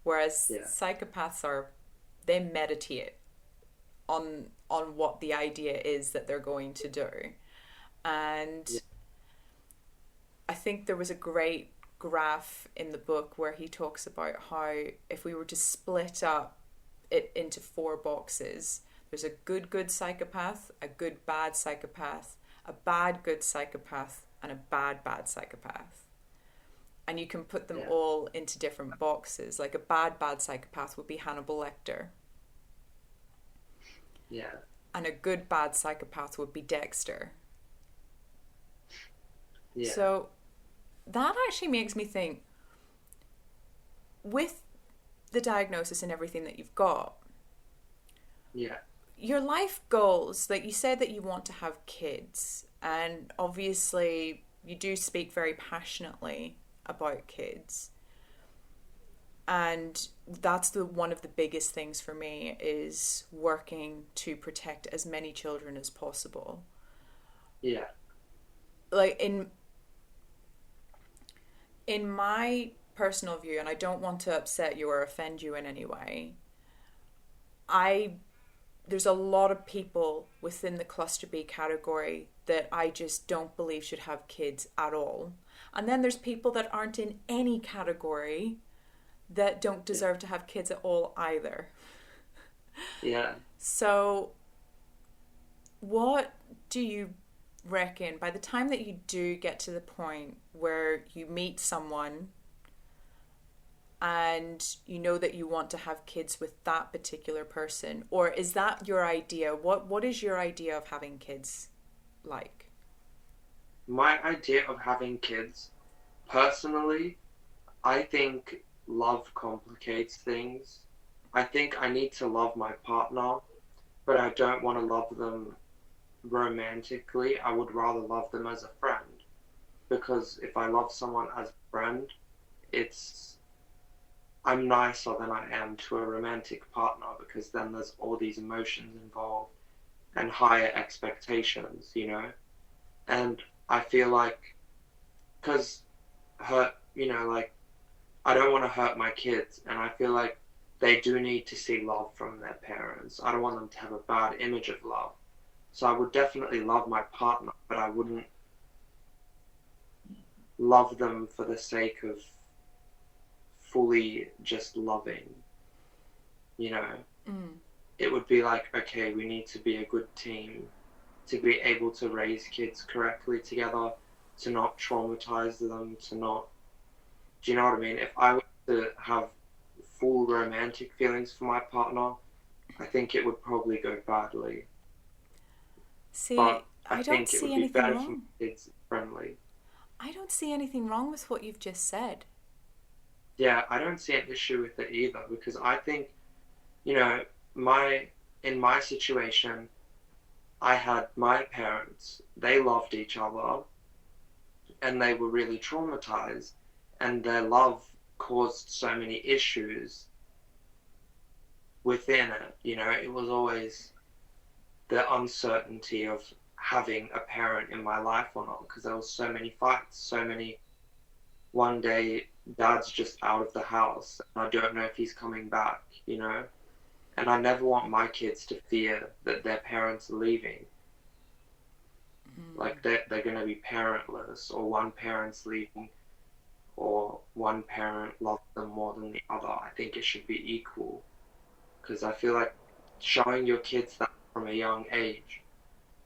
Whereas yeah, psychopaths they meditate on what the idea is that they're going to do. And yeah, I think there was a great graph in the book where he talks about how if we were to split up it into four boxes, there's a good psychopath, a good bad psychopath, a bad good psychopath, and a bad psychopath. And you can put them yeah, all into different boxes. Like a bad psychopath would be Hannibal Lecter, yeah, and a good bad psychopath would be Dexter. yeah, So that actually makes me think, with the diagnosis and everything that you've got, yeah, your life goals, like you said that you want to have kids, and obviously you do speak very passionately about kids. And that's the one of the biggest things for me is working to protect as many children as possible. yeah, Like in my personal view, and I don't want to upset you or offend you in any way, I there's a lot of people within the cluster B category that I just don't believe should have kids at all. And then there's people that aren't in any category that don't deserve to have kids at all either. Yeah. So what do you reckon by the time that you do get to the point where you meet someone and you know that you want to have kids with that particular person, or is that your idea? What is your idea of having kids like? My idea of having kids, personally, I think love complicates things. I think I need to love my partner, but I don't want to love them romantically. I would rather love them as a friend, because if I love someone as a friend, I'm nicer than I am to a romantic partner, because then there's all these emotions involved and higher expectations, you know? And I feel like, because like, I don't want to hurt my kids, and I feel like they do need to see love from their parents. I don't want them to have a bad image of love. So I would definitely love my partner, but I wouldn't love them for the sake of fully just loving, you know? It would be like, okay, we need to be a good team to be able to raise kids correctly together, to not traumatize them, to not, do you know what I mean? If I were to have full romantic feelings for my partner, I think it would probably go badly. See, But I don't think it see would be anything better for wrong. kids friendly. I don't see anything wrong with what you've just said. Yeah, I don't see an issue with it either, because I think, you know, in my situation, I had my parents, they loved each other, and they were really traumatized, and their love caused so many issues within it. You know, it was always the uncertainty of having a parent in my life or not, because there was so many fights, so many, one day dad's just out of the house and I don't know if he's coming back, you know? And I never want my kids to fear that their parents are leaving. Like they're going to be parentless, or one parent's leaving, or one parent loves them more than the other. I think it should be equal, because I feel like showing your kids that from a young age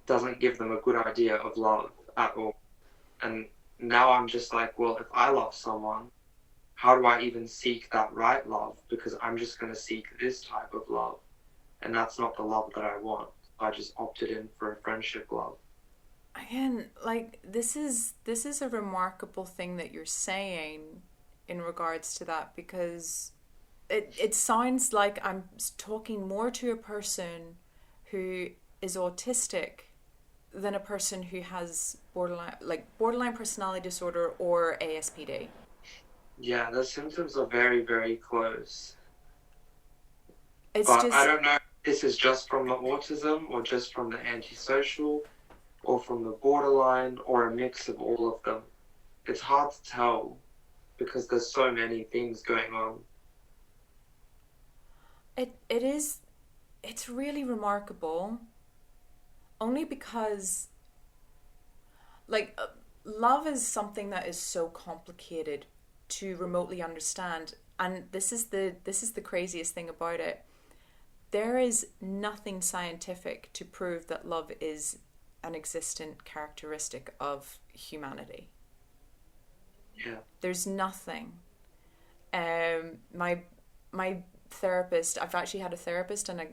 doesn't give them a good idea of love at all. And now I'm just like, well, if I love someone, how do I even seek that right love? Because I'm just going to seek this type of love, and that's not the love that I want. I just opted in for a friendship love. Again, like this is a remarkable thing that you're saying in regards to that, because it sounds like I'm talking more to a person who is autistic than a person who has borderline personality disorder or ASPD. Yeah, the symptoms are very, very close. It's But just, I don't know if this is just from the autism, or just from the antisocial, or from the borderline, or a mix of all of them. It's hard to tell, because there's so many things going on. it's really remarkable, only because love is something that is so complicated to remotely understand, and this is the craziest thing about it. There is nothing scientific to prove that love is an existent characteristic of humanity. Yeah. There's nothing. My therapist, I've actually had a therapist and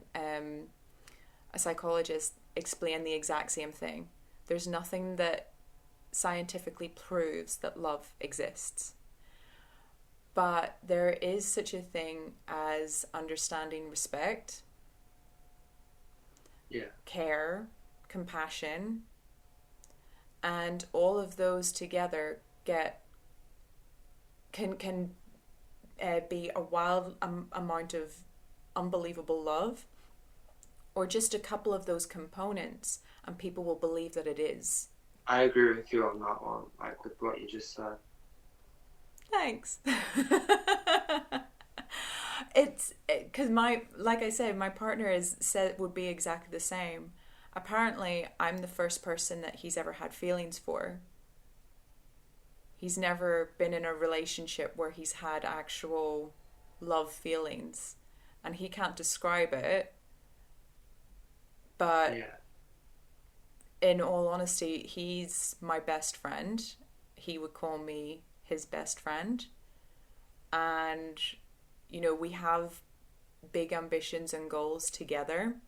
a psychologist explain the exact same thing. There's nothing that scientifically proves that love exists. But there is such a thing as understanding, respect, care, compassion, and all of those together can be a wild amount of unbelievable love, or just a couple of those components, and people will believe that it is. I agree with you on that one, like with what you just said. Thanks. it's because like I said, my partner is said would be exactly the same. Apparently, I'm the first person that he's ever had feelings for. He's never been in a relationship where he's had actual love feelings, and he can't describe it. But Yeah. in all honesty, he's my best friend. He would call me his best friend. And, you know, we have big ambitions and goals together.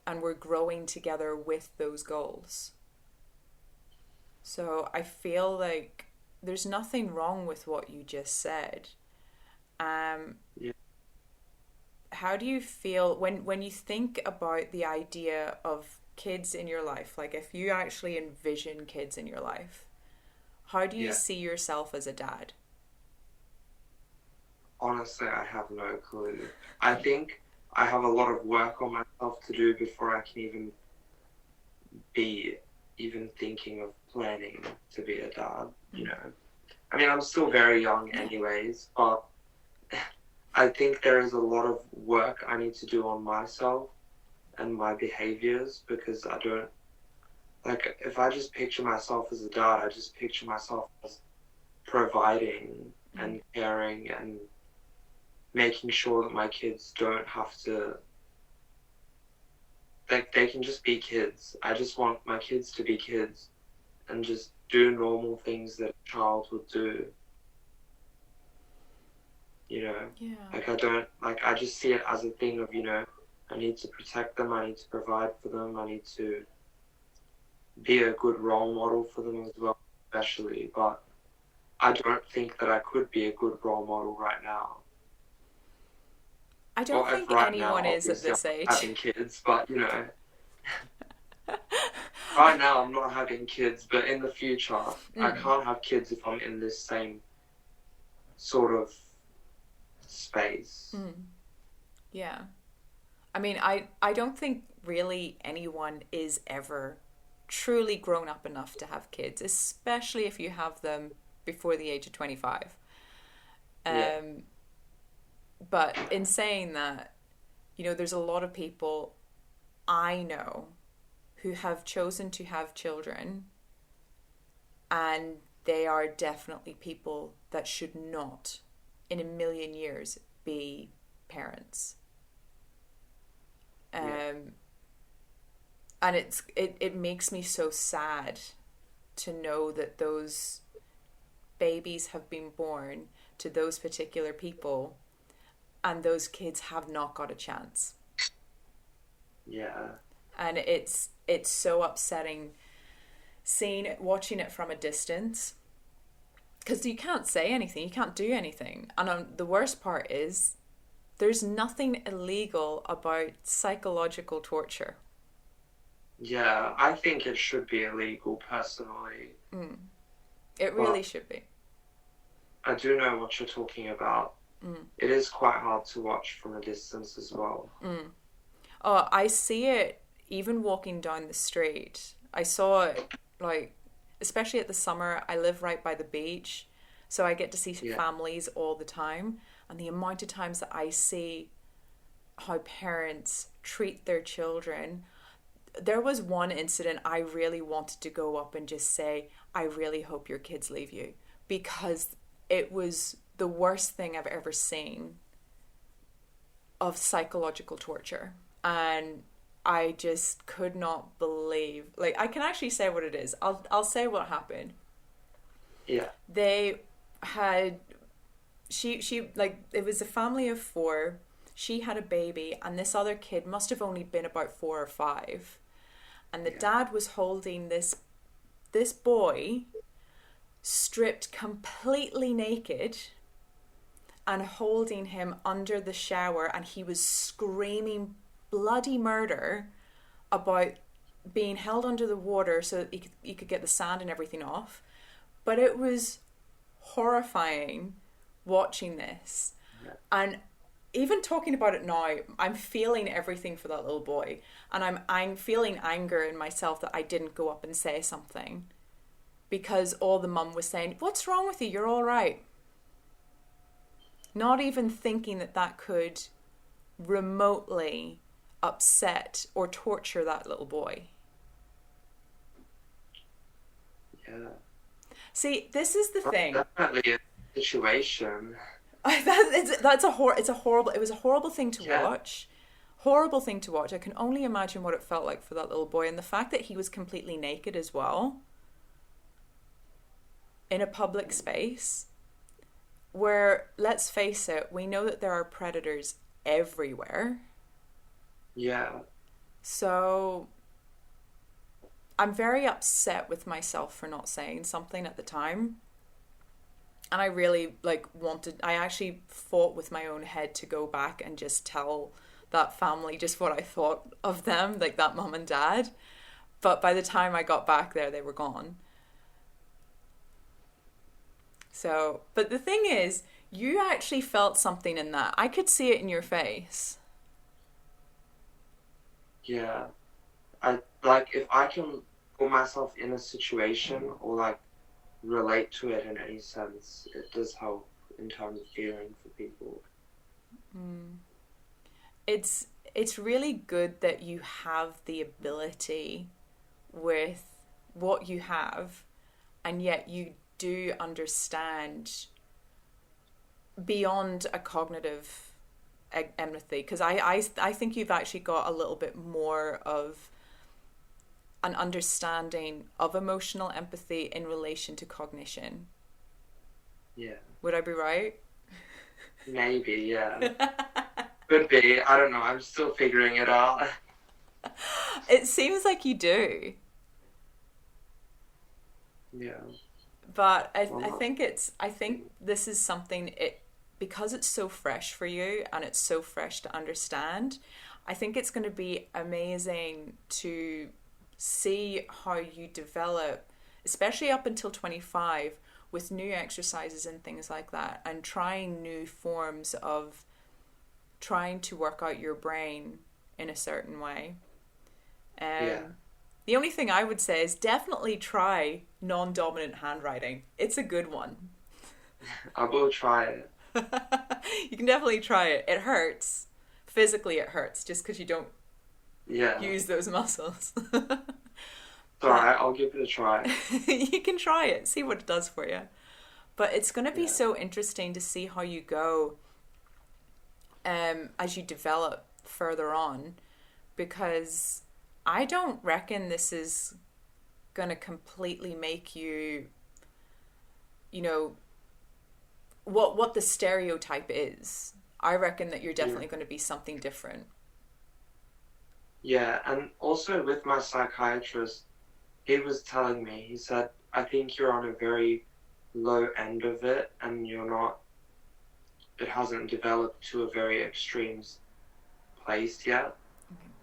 And we're growing together with those goals. So I feel like there's nothing wrong with what you just said. Yeah. How do you feel when you think about the idea of kids in your life? Like, if you actually envision kids in your life, how do you Yeah. see yourself as a dad? Honestly, I have no clue. I think I have a lot of work on myself to do before I can be even thinking of planning to be a dad, you know. I mean, I'm still very young anyways, but I think there is a lot of work I need to do on myself and my behaviors, because I don't, like, if I just picture myself as a dad, I just picture myself as providing and caring and making sure that my kids don't have to, like, they can just be kids. I just want my kids to be kids and just do normal things that a child would do. You know, Yeah. I just see it as a thing of, you know, I need to protect them, I need to provide for them, I need to be a good role model for them as well, especially. But I don't think that I could be a good role model right now. I don't think anyone is at this age. Having kids, but, you know, right now I'm not having kids, but in the future, I can't have kids if I'm in this same sort of space. Yeah. I mean, I don't think really anyone is ever truly grown up enough to have kids, especially if you have them before the age of 25. Yeah. But in saying that, you know, there's a lot of people I know who have chosen to have children, and they are definitely people that should not, in a million years, be parents. And it makes me so sad to know that those babies have been born to those particular people, and those kids have not got a chance. Yeah. And it's so upsetting watching it from a distance, because you can't say anything, you can't do anything. And the worst part is there's nothing illegal about psychological torture. Yeah, I think it should be illegal personally. It really should be. I do know what you're talking about. It is quite hard to watch from a distance as well. Oh, I see it even walking down the street. I saw it, like, especially at the summer. I live right by the beach, so I get to see families all the time. And the amount of times that I see how parents treat their children. There was one incident I really wanted to go up and just say, I really hope your kids leave you, because it was the worst thing I've ever seen of psychological torture. And I just could not believe, like, I can actually say what it is. I'll say what happened. Yeah. They had, she like, it was a family of 4. She had a baby, and this other kid must have only been about 4 or 5. And the dad was holding this boy stripped completely naked and holding him under the shower, and he was screaming bloody murder about being held under the water so that he could get the sand and everything off. But it was horrifying watching this. And even talking about it now, I'm feeling everything for that little boy, and I'm feeling anger in myself that I didn't go up and say something, because all the mum was saying, what's wrong with you? You're all right. not even thinking that that could remotely upset or torture that little boy. Yeah. See, this is the thing. Definitely a situation. It was a horrible thing to Yeah. watch. Horrible thing to watch. I can only imagine what it felt like for that little boy, and the fact that he was completely naked as well in a public space where, let's face it, we know that there are predators everywhere. Yeah. So I'm very upset with myself for not saying something at the time. And I really I actually fought with my own head to go back and just tell that family just what I thought of them, like that mum and dad. But by the time I got back there, they were gone. So, but the thing is, you actually felt something in that. I could see it in your face. Yeah. If I can put myself in a situation or like relate to it in any sense, it does help in terms of feeling for people. It's really good that you have the ability with what you have, and yet you do understand beyond a cognitive empathy, because I think you've actually got a little bit more of an understanding of emotional empathy in relation to cognition. Yeah. Would I be right? Maybe, yeah. Could be. I don't know. I'm still figuring it out. It seems like you do. Yeah. But I think this is something, because it's so fresh for you and it's so fresh to understand, I think it's going to be amazing to see how you develop, especially up until 25, with new exercises and things like that, and trying new forms of trying to work out your brain in a certain way. Yeah. The only thing I would say is definitely try non-dominant handwriting. It's a good one. I will try it. You can definitely try it. It hurts. Physically it hurts just because you don't use those muscles. Alright, I'll give it a try. You can try it. See what it does for you. But it's going to be so interesting to see how you go as you develop further on, because I don't reckon this is going to completely make you, what the stereotype is. I reckon that you're definitely going to be something different. Yeah, and also with my psychiatrist, he was telling me, he said, I think you're on a very low end of it, and it hasn't developed to a very extreme place yet.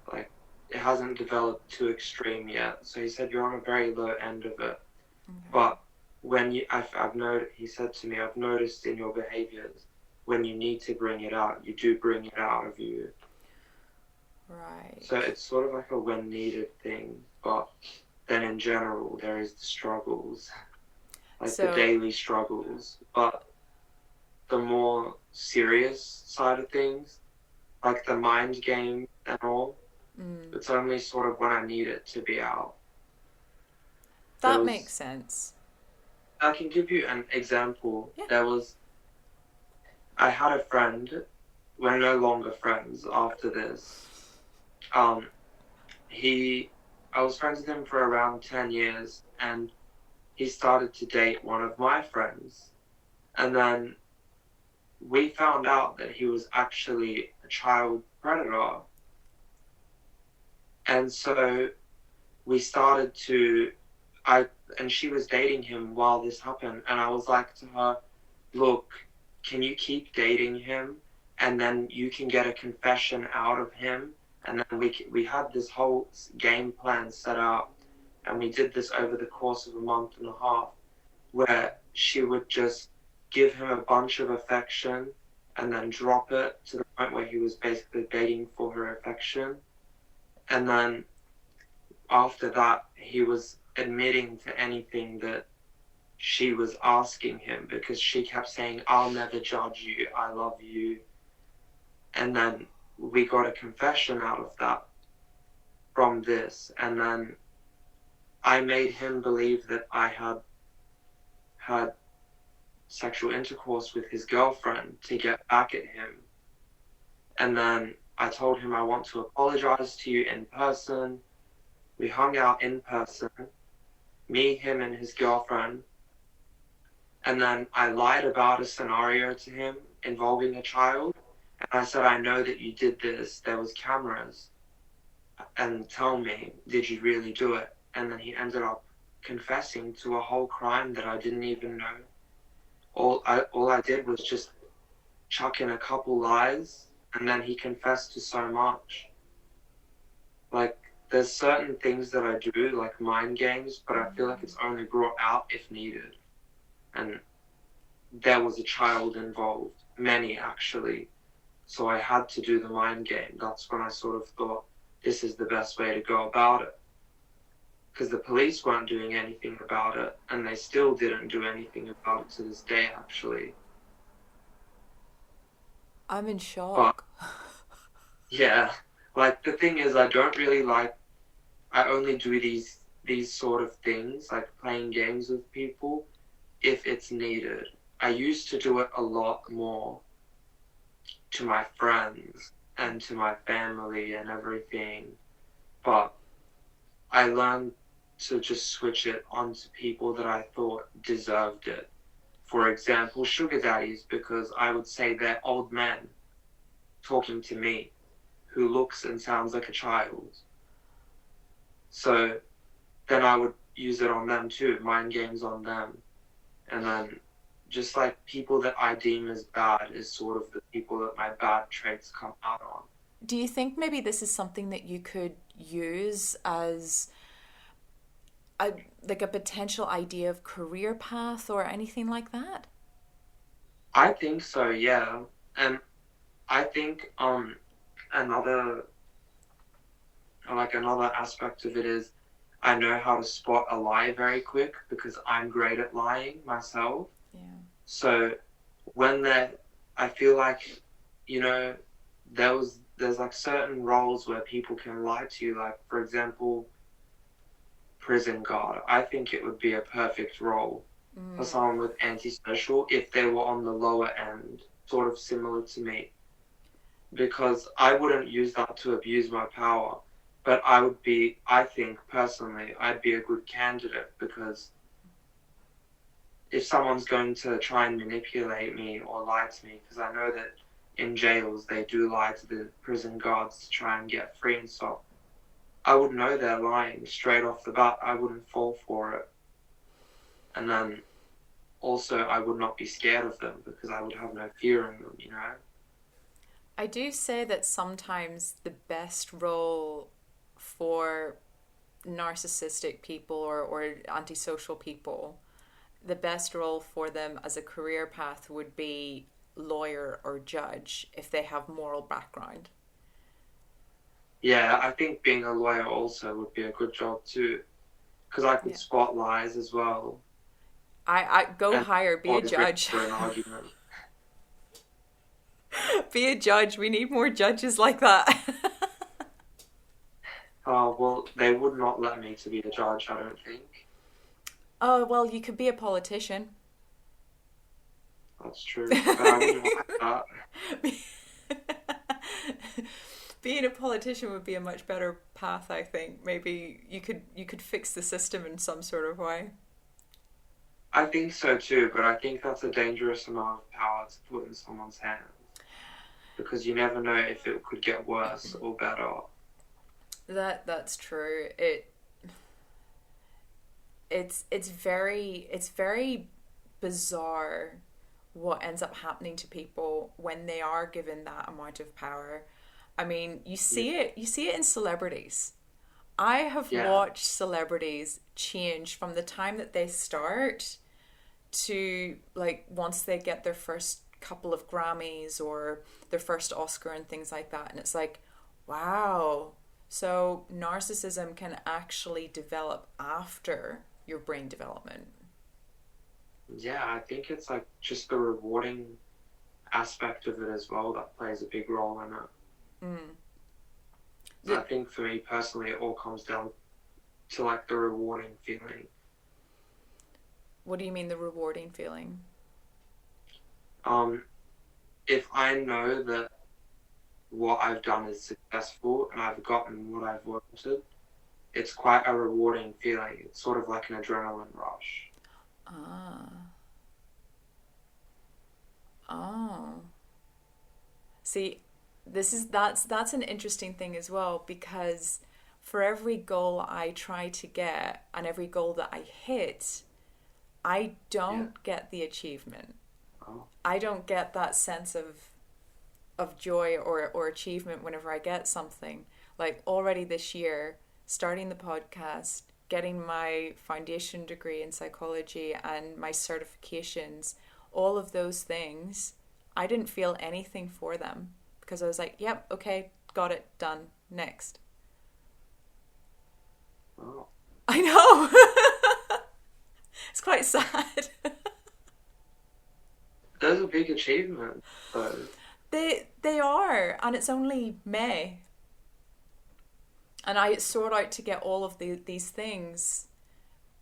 Okay. Like, it hasn't developed too extreme yet. So he said you're on a very low end of it. Okay. But when he said to me, I've noticed in your behaviors, when you need to bring it out, you do bring it out of you. Right. So it's sort of like a when needed thing, but then in general, there is the struggles, the daily struggles. But the more serious side of things, like the mind game and all, it's only sort of when I need it to be out. That makes sense. I can give you an example. Yeah. I had a friend, we're no longer friends after this. I was friends with him for around 10 years, and he started to date one of my friends. And then we found out that he was actually a child predator. And so we started and she was dating him while this happened. And I was like to her, look, can you keep dating him? And then you can get a confession out of him. And then we had this whole game plan set up. And we did this over the course of a month and a half, where she would just give him a bunch of affection and then drop it to the point where he was basically begging for her affection. And then after that, he was admitting to anything that she was asking him, because she kept saying, I'll never judge you, I love you. And then we got a confession out of that from this. And then I made him believe that I had sexual intercourse with his girlfriend to get back at him. And then I told him I want to apologize to you in person. We hung out in person, me, him, and his girlfriend. And then I lied about a scenario to him involving a child. And I said, I know that you did this. There was cameras. And tell me, did you really do it? And then he ended up confessing to a whole crime that I didn't even know. All I did was just chuck in a couple lies, and then he confessed to so much. Like, there's certain things that I do, like mind games, but I feel like it's only brought out if needed. And there was a child involved, many actually. So I had to do the mind game. That's when I sort of thought, this is the best way to go about it. Because the police weren't doing anything about it, and they still didn't do anything about it to this day, actually. I'm in shock. But, yeah, like, the thing is, I only do these sort of things, like playing games with people, if it's needed. I used to do it a lot more to my friends and to my family and everything, but I learned to just switch it onto people that I thought deserved it. For example, sugar daddies, because I would say they're old men talking to me who looks and sounds like a child. So then I would use it on them too, mind games on them. And then just like people that I deem as bad is sort of the people that my bad traits come out on. Do you think maybe this is something that you could use as a potential idea of career path or anything like that? I think so, yeah. And I think another aspect of it is I know how to spot a lie very quick because I'm great at lying myself. Yeah. So I feel like, there's like certain roles where people can lie to you, like for example, prison guard. I think it would be a perfect role for someone with antisocial if they were on the lower end, sort of similar to me. Because I wouldn't use that to abuse my power, but I think personally, I'd be a good candidate, because if someone's going to try and manipulate me or lie to me, because I know that in jails they do lie to the prison guards to try and get free and stuff, I would know they're lying straight off the bat. I wouldn't fall for it. And then also I would not be scared of them because I would have no fear in them, I do say that sometimes the best role for narcissistic people or antisocial people, the best role for them as a career path would be lawyer or judge if they have moral background. Yeah, I think being a lawyer also would be a good job too, because I could spot lies as well. I go And hire, be a always ready judge. for an argument. Be a judge. We need more judges like that. Oh, well, they would not let me to be a judge, I don't think. Oh, well, you could be a politician. That's true, but I wouldn't like that. Being a politician would be a much better path, I think. Maybe you could fix the system in some sort of way. I think so too, but I think that's a dangerous amount of power to put in someone's hands, because you never know if it could get worse or better. That's true. It's very bizarre what ends up happening to people when they are given that amount of power. I mean, you see it in celebrities. I have watched celebrities change from the time that they start to like once they get their first couple of Grammys or their first Oscar and things like that. And it's like, wow. So narcissism can actually develop after your brain development. Yeah, I think it's like just the rewarding aspect of it as well that plays a big role in it. Mm. So I think for me personally, it all comes down to like the rewarding feeling. What do you mean the rewarding feeling? Um, if I know that what I've done is successful and I've gotten what I've wanted, it's quite a rewarding feeling. It's sort of like an adrenaline rush. Ah. Oh. See, that's an interesting thing as well, because for every goal I try to get and every goal that I hit, I don't get the achievement. Oh. I don't get that sense of joy or achievement whenever I get something. Like already this year, starting the podcast, getting my foundation degree in psychology and my certifications, all of those things, I didn't feel anything for them because I was like, yep, okay, got it, done, next. Oh. I know. It's quite sad. Those are big achievements, though. They are, and it's only May. And I sort out to get all of these things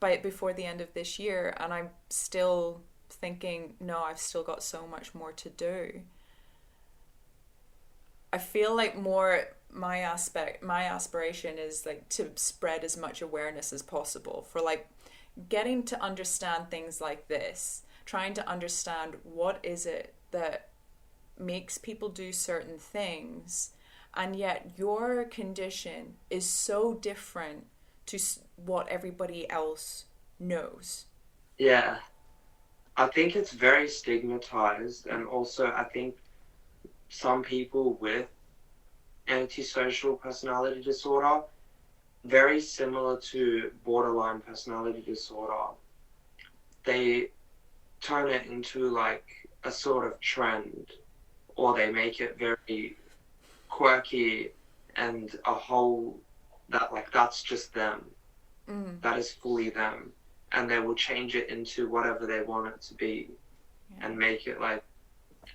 before the end of this year, and I'm still thinking, no, I've still got so much more to do. I feel like my aspiration is like to spread as much awareness as possible for like getting to understand things like this, trying to understand what is it that makes people do certain things, and yet your condition is so different to what everybody else knows. Yeah. I think it's very stigmatized, and also I think some people with antisocial personality disorder, very similar to borderline personality disorder, they turn it into like a sort of trend, or they make it very quirky and a whole that like that's just them. That is fully them, and they will change it into whatever they want it to be. Yeah. And make it like,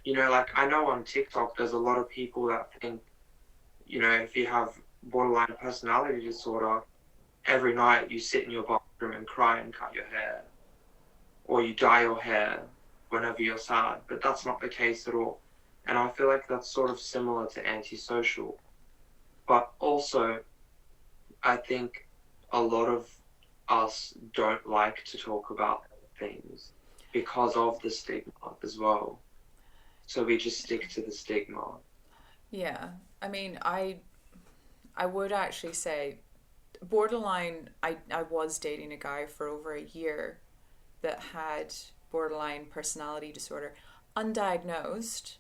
like I know on TikTok there's a lot of people that think, if you have borderline personality disorder, every night you sit in your bathroom and cry and cut your hair, or you dye your hair whenever you're sad, but that's not the case at all. And I feel like that's sort of similar to antisocial. But also, I think a lot of us don't like to talk about things because of the stigma as well. So we just stick to the stigma. Yeah. I mean, I would actually say borderline, I was dating a guy for over a year that had borderline personality disorder, undiagnosed,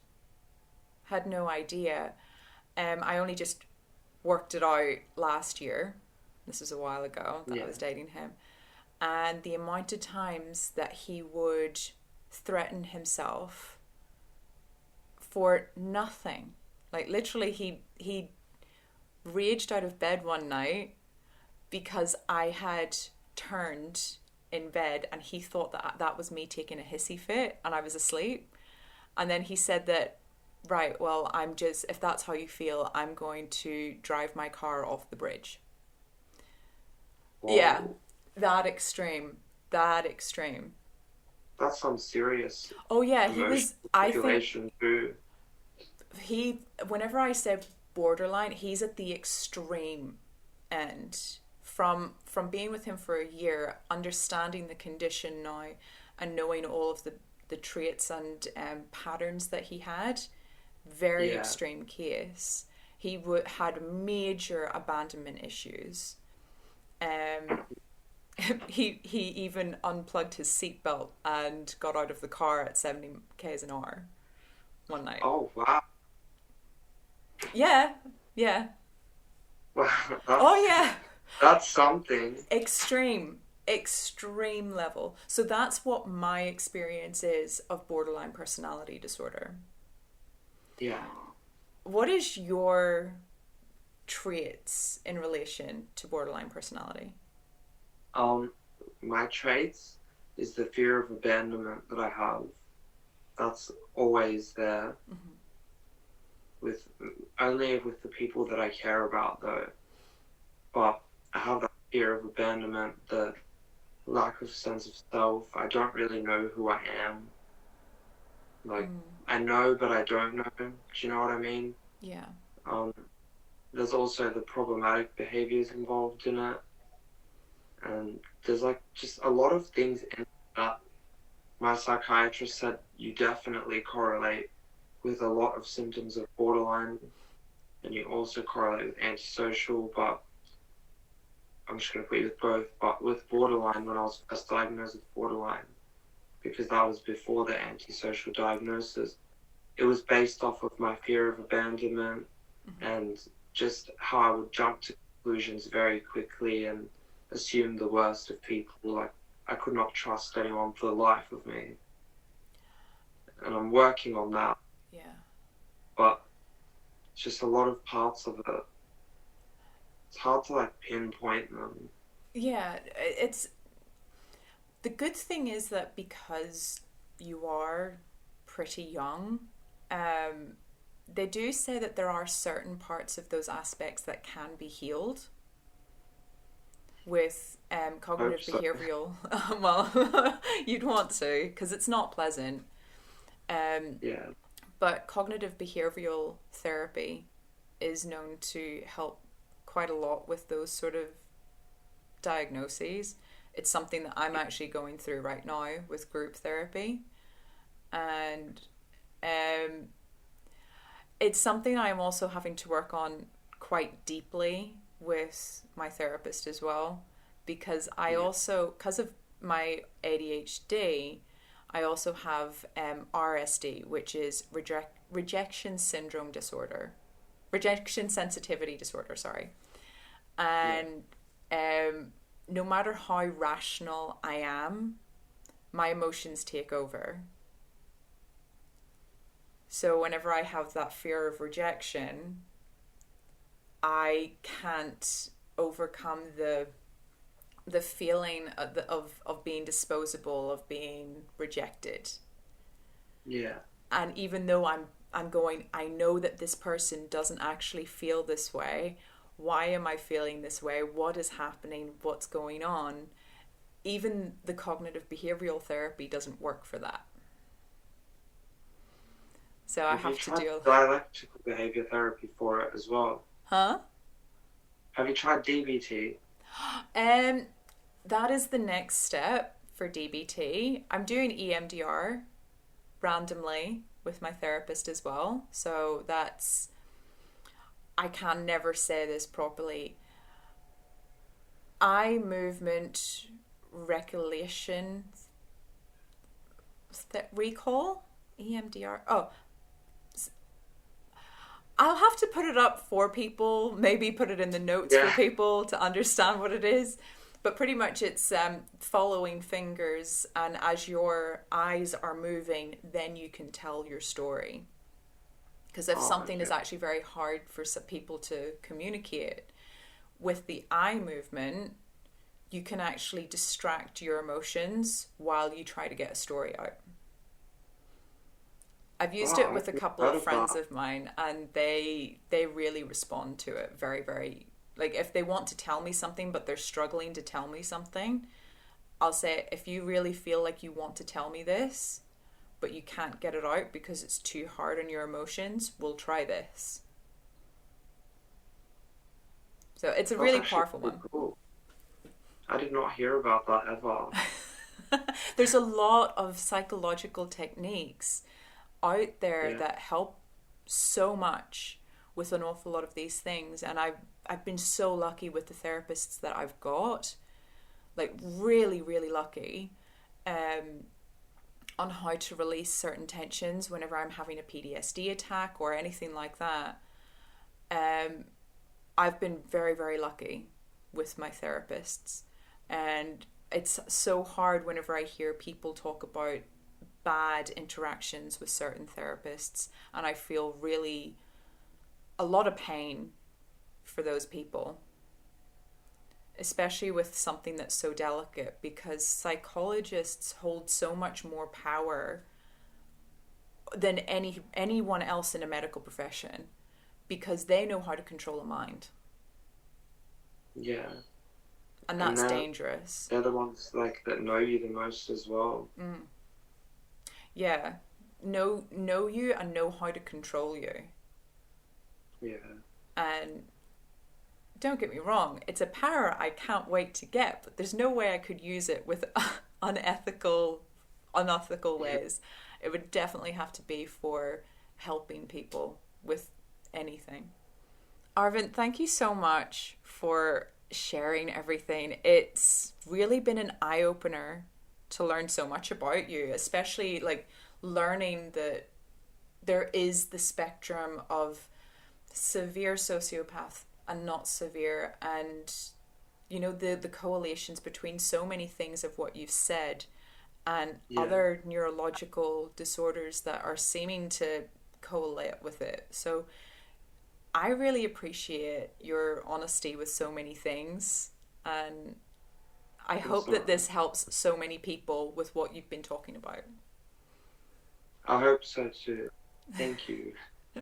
had no idea. I only just worked it out last year. This was a while ago that I was dating him. And the amount of times that he would threaten himself for nothing. Like literally he raged out of bed one night because I had turned in bed and he thought that was me taking a hissy fit and I was asleep. And then he said that, right, well, if that's how you feel, I'm going to drive my car off the bridge. Whoa. Yeah, that extreme. That's some serious. Oh yeah, he was. I think too. Whenever I said borderline, he's at the extreme end. From being with him for a year, understanding the condition now, and knowing all of the traits and patterns that he had, very extreme case. He had major abandonment issues. He even unplugged his seatbelt and got out of the car at 70 k's an hour one night. Oh wow! Yeah. Wow. Oh yeah. That's something. Extreme level. So that's what my experience is of borderline personality disorder. Yeah. What is your traits in relation to borderline personality? My traits, is the fear of abandonment that I have. That's always there. Mm-hmm. With only with the people that I care about, though. But I have that fear of abandonment, the lack of sense of self. I don't really know who I am. Like, I know, but I don't know. Do you know what I mean? Yeah. There's also the problematic behaviors involved in it. And there's like just a lot of things in that my psychiatrist said you definitely correlate with a lot of symptoms of borderline, and you also correlate with antisocial, but I'm just going to put you with both. But with borderline, when I was first diagnosed with borderline, because that was before the antisocial diagnosis, it was based off of my fear of abandonment and just how I would jump to conclusions very quickly and assume the worst of people. Like, I could not trust anyone for the life of me. And I'm working on that. Yeah. But it's just a lot of parts of it. It's hard to like pinpoint them. Yeah, it's the good thing is that because you are pretty young, they do say that there are certain parts of those aspects that can be healed with cognitive behavioral. Well, you'd want to, because it's not pleasant. Yeah. But cognitive behavioral therapy is known to help quite a lot with those sort of diagnoses. It's something that I'm actually going through right now with group therapy. And it's something I'm also having to work on quite deeply with my therapist as well, because I also, because of my ADHD, I also have RSD, which is rejection syndrome disorder, rejection sensitivity disorder, sorry. And no matter how rational I am, my emotions take over. So whenever I have that fear of rejection, I can't overcome the feeling of being disposable, of being rejected. Yeah. And even though I'm going, I know that this person doesn't actually feel this way. Why am I feeling this way? What is happening? What's going on? Even the cognitive behavioral therapy doesn't work for that. So I have to do dialectical behavior therapy for it as well. Huh? Have you tried DBT? That is the next step for DBT. I'm doing EMDR randomly with my therapist as well. So that's, I can never say this properly. Eye movement recollection recall, EMDR. Oh, I'll have to put it up for people, maybe put it in the notes for people to understand what it is. But pretty much it's following fingers, and as your eyes are moving, then you can tell your story. Because if something is actually very hard for some people to communicate, with the eye movement, you can actually distract your emotions while you try to get a story out. I've used it with a couple of friends of mine, and they really respond to it very, very, like if they want to tell me something but they're struggling to tell me something, I'll say, if you really feel like you want to tell me this but you can't get it out because it's too hard on your emotions, we'll try this. So it's a really powerful one. Cool. I did not hear about that ever. There's a lot of psychological techniques out there that help so much with an awful lot of these things, and I've been so lucky with the therapists that I've got, like really, really lucky, on how to release certain tensions whenever I'm having a PTSD attack or anything like that. I've been very, very lucky with my therapists, and it's so hard whenever I hear people talk about bad interactions with certain therapists, and I feel really a lot of pain for those people. especially with something that's so delicate, because psychologists hold so much more power than anyone else in a medical profession, because they know how to control a mind. Yeah. And And that's dangerous. they're the ones like that know you the most as well. Yeah. Know you and know how to control you. Yeah. And don't get me wrong, it's a power I can't wait to get, but there's no way I could use it with unethical ways. It would definitely have to be for helping people with anything. Arvin, thank you so much for sharing everything. It's really been an eye-opener to learn so much about you, especially like learning that there is the spectrum of severe sociopath and not severe, and you know, the correlations between so many things of what you've said and other neurological disorders that are seeming to correlate with it. So I really appreciate your honesty with so many things, and I hope that this helps so many people with what you've been talking about. I hope so too. Thank you.